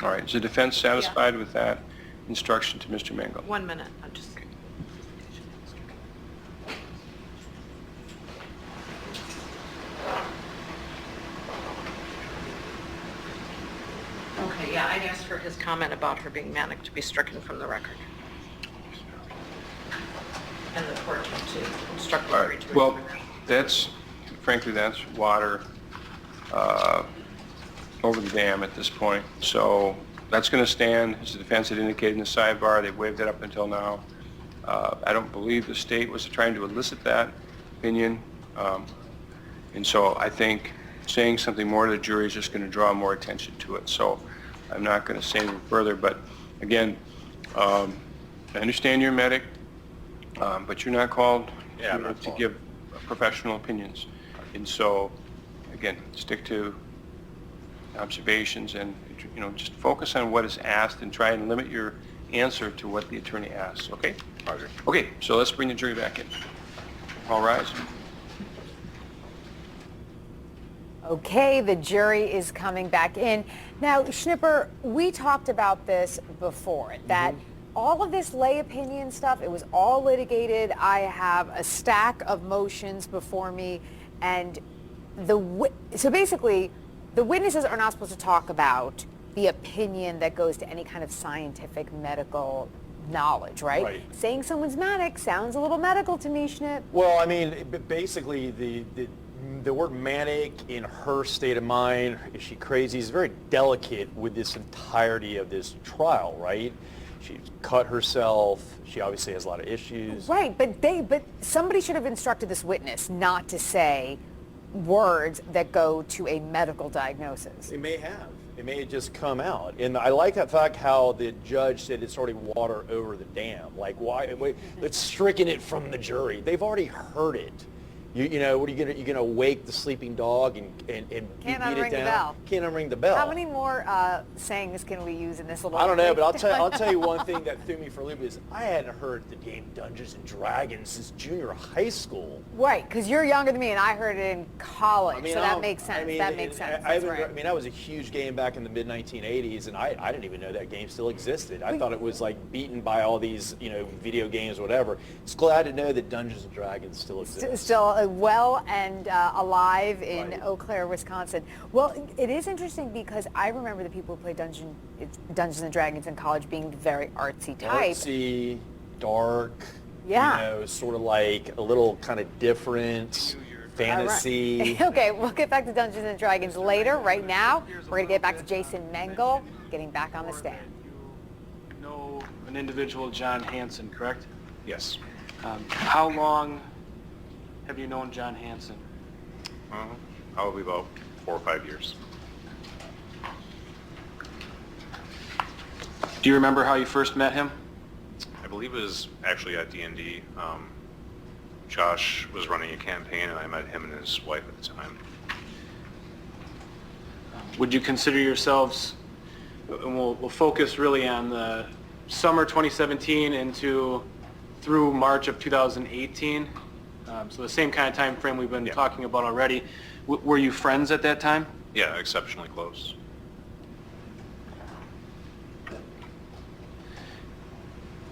All right. Is the defense satisfied with that instruction to Mr. Mengel? 1 minute. I'm just... Okay, yeah, I'd ask for his comment about her being manic to be stricken from the record. And the court to instruct the All jury right. to Well, frankly, that's water over the dam at this point. So that's going to stand, as the defense had indicated in the sidebar. They've waived it up until now. I don't believe the state was trying to elicit that opinion. And so I think saying something more to the jury is just going to draw more attention to it. So I'm not going to say anything further, but again, I understand you're a medic, but you're not called to give professional opinions. And so, again, stick to observations and, just focus on what is asked and try and limit your answer to what the attorney asks, okay? Roger. Okay, so let's bring the jury back in. All rise. Okay, the jury is coming back in. Now, Schnipper, we talked about this before, that all of this lay opinion stuff, it was all litigated. I have a stack of motions before me, and so basically, the witnesses are not supposed to talk about the opinion that goes to any kind of scientific medical knowledge, right? Right. Saying someone's manic sounds a little medical to me, Schnipp. Well, I mean, basically, the word manic in her state of mind, is she crazy, is very delicate with this entirety of this trial, right? She cut herself. She obviously has a lot of issues. Right, but somebody should have instructed this witness not to say words that go to a medical diagnosis. They may have. It may have just come out. And I like that fact how the judge said it's already water over the dam. Like, why? Let's stricken it from the jury. They've already heard it. You know, what are you gonna? You're gonna wake the sleeping dog and Can't beat unring it the down? bell. Can't unring the bell. How many more sayings can we use in this little? I don't know, but I'll tell you one thing that threw me for a loop is I hadn't heard the game Dungeons and Dragons since junior high school. Right, because you're younger than me, and I heard it in college, I mean, so that makes sense. I mean, that makes sense. I That's right. mean, that was a huge game back in the mid 1980s, and I didn't even know that game still existed. I thought it was like beaten by all these, video games, whatever. It's glad to know that Dungeons and Dragons still exists. Still well and alive in Right. Eau Claire, Wisconsin. Well, it is interesting because I remember the people who played Dungeons and Dragons in college being very artsy type. Artsy, dark, Yeah. Sort of like a little kind of different, fantasy. Okay, we'll get back to Dungeons and Dragons later. Right now, we're going to get back to Jason Mengel getting back on the stand. You know an individual, John Hansen, correct? Yes. How long have you known John Hansen? Probably about 4 or 5 years. Do you remember how you first met him? I believe it was actually at D&D. Josh was running a campaign, and I met him and his wife at the time. Would you consider yourselves, and we'll focus really on the summer 2017 through March of 2018, so the same kind of time frame we've been talking about already. Were you friends at that time? Yeah, exceptionally close.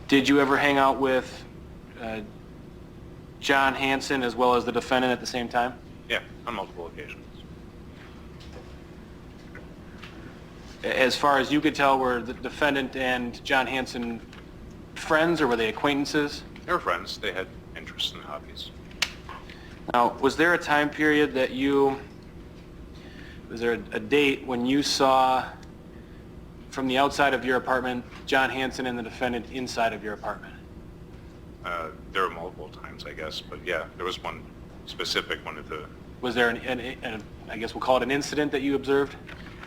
Did you ever hang out with John Hansen as well as the defendant at the same time? Yeah, on multiple occasions. As far as you could tell, were the defendant and John Hansen friends, or were they acquaintances? They were friends. They had interests and hobbies. Now, was there a time period that was there a date when you saw from the outside of your apartment John Hansen and the defendant inside of your apartment? There were multiple times, I guess, but yeah, there was one specific one at the... Was there I guess we'll call it an incident that you observed?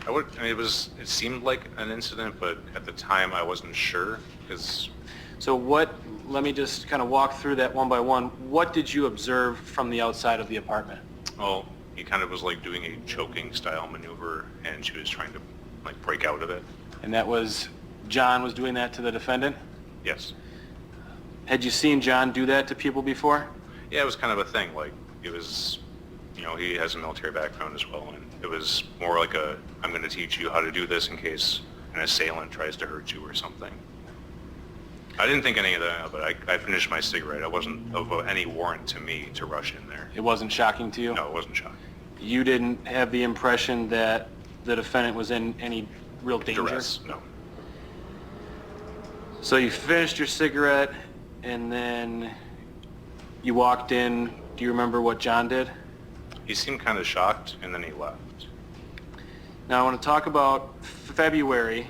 It seemed like an incident, but at the time I wasn't sure, because... So let me just kind of walk through that one by one. What did you observe from the outside of the apartment? Well, he kind of was like doing a choking style maneuver, and she was trying to like break out of it. And that was, John was doing that to the defendant? Yes. Had you seen John do that to people before? Yeah, it was kind of a thing. Like, it was, he has a military background as well, and it was more like I'm going to teach you how to do this in case an assailant tries to hurt you or something. I didn't think any of that, but I finished my cigarette. It wasn't of any warrant to me to rush in there. It wasn't shocking to you? No, it wasn't shocking. You didn't have the impression that the defendant was in any real danger? Duress, no. So you finished your cigarette, and then you walked in. Do you remember what John did? He seemed kind of shocked, and then he left. Now I want to talk about February.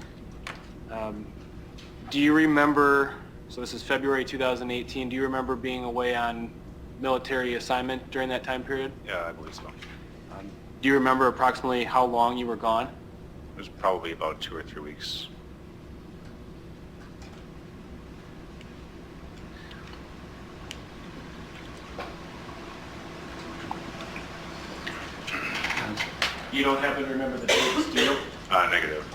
Do you remember, so this is February 2018, do you remember being away on military assignment during that time period? Yeah, I believe so. Do you remember approximately how long you were gone? It was probably about 2 or 3 weeks. You don't happen to remember the dates, do you? Negative.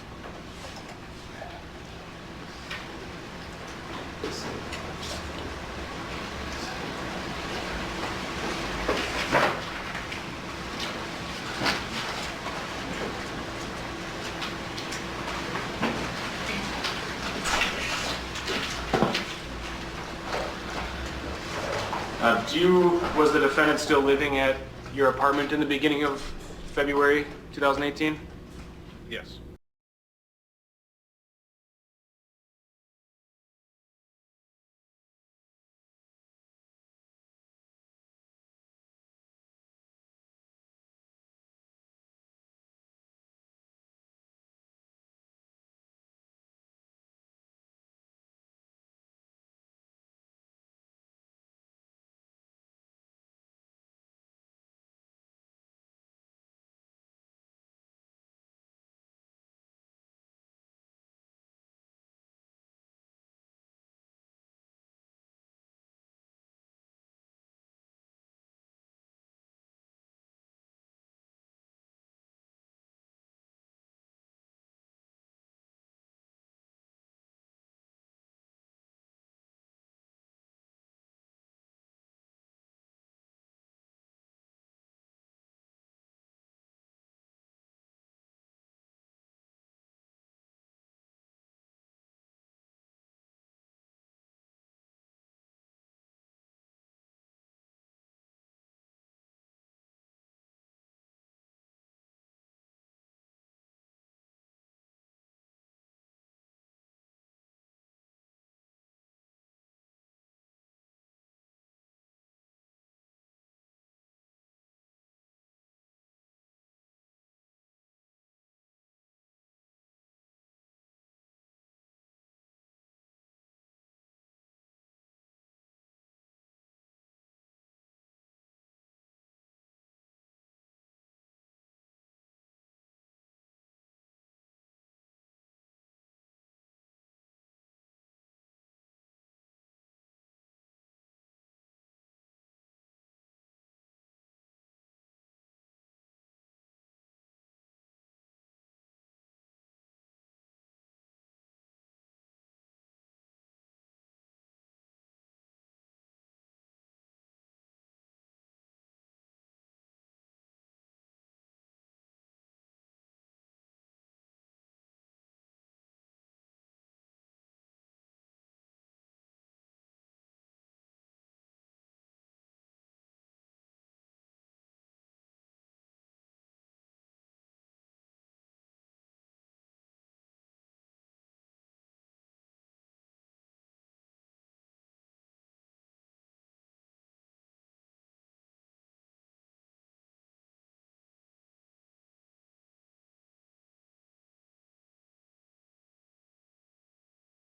Was the defendant still living at your apartment in the beginning of February 2018? Yes.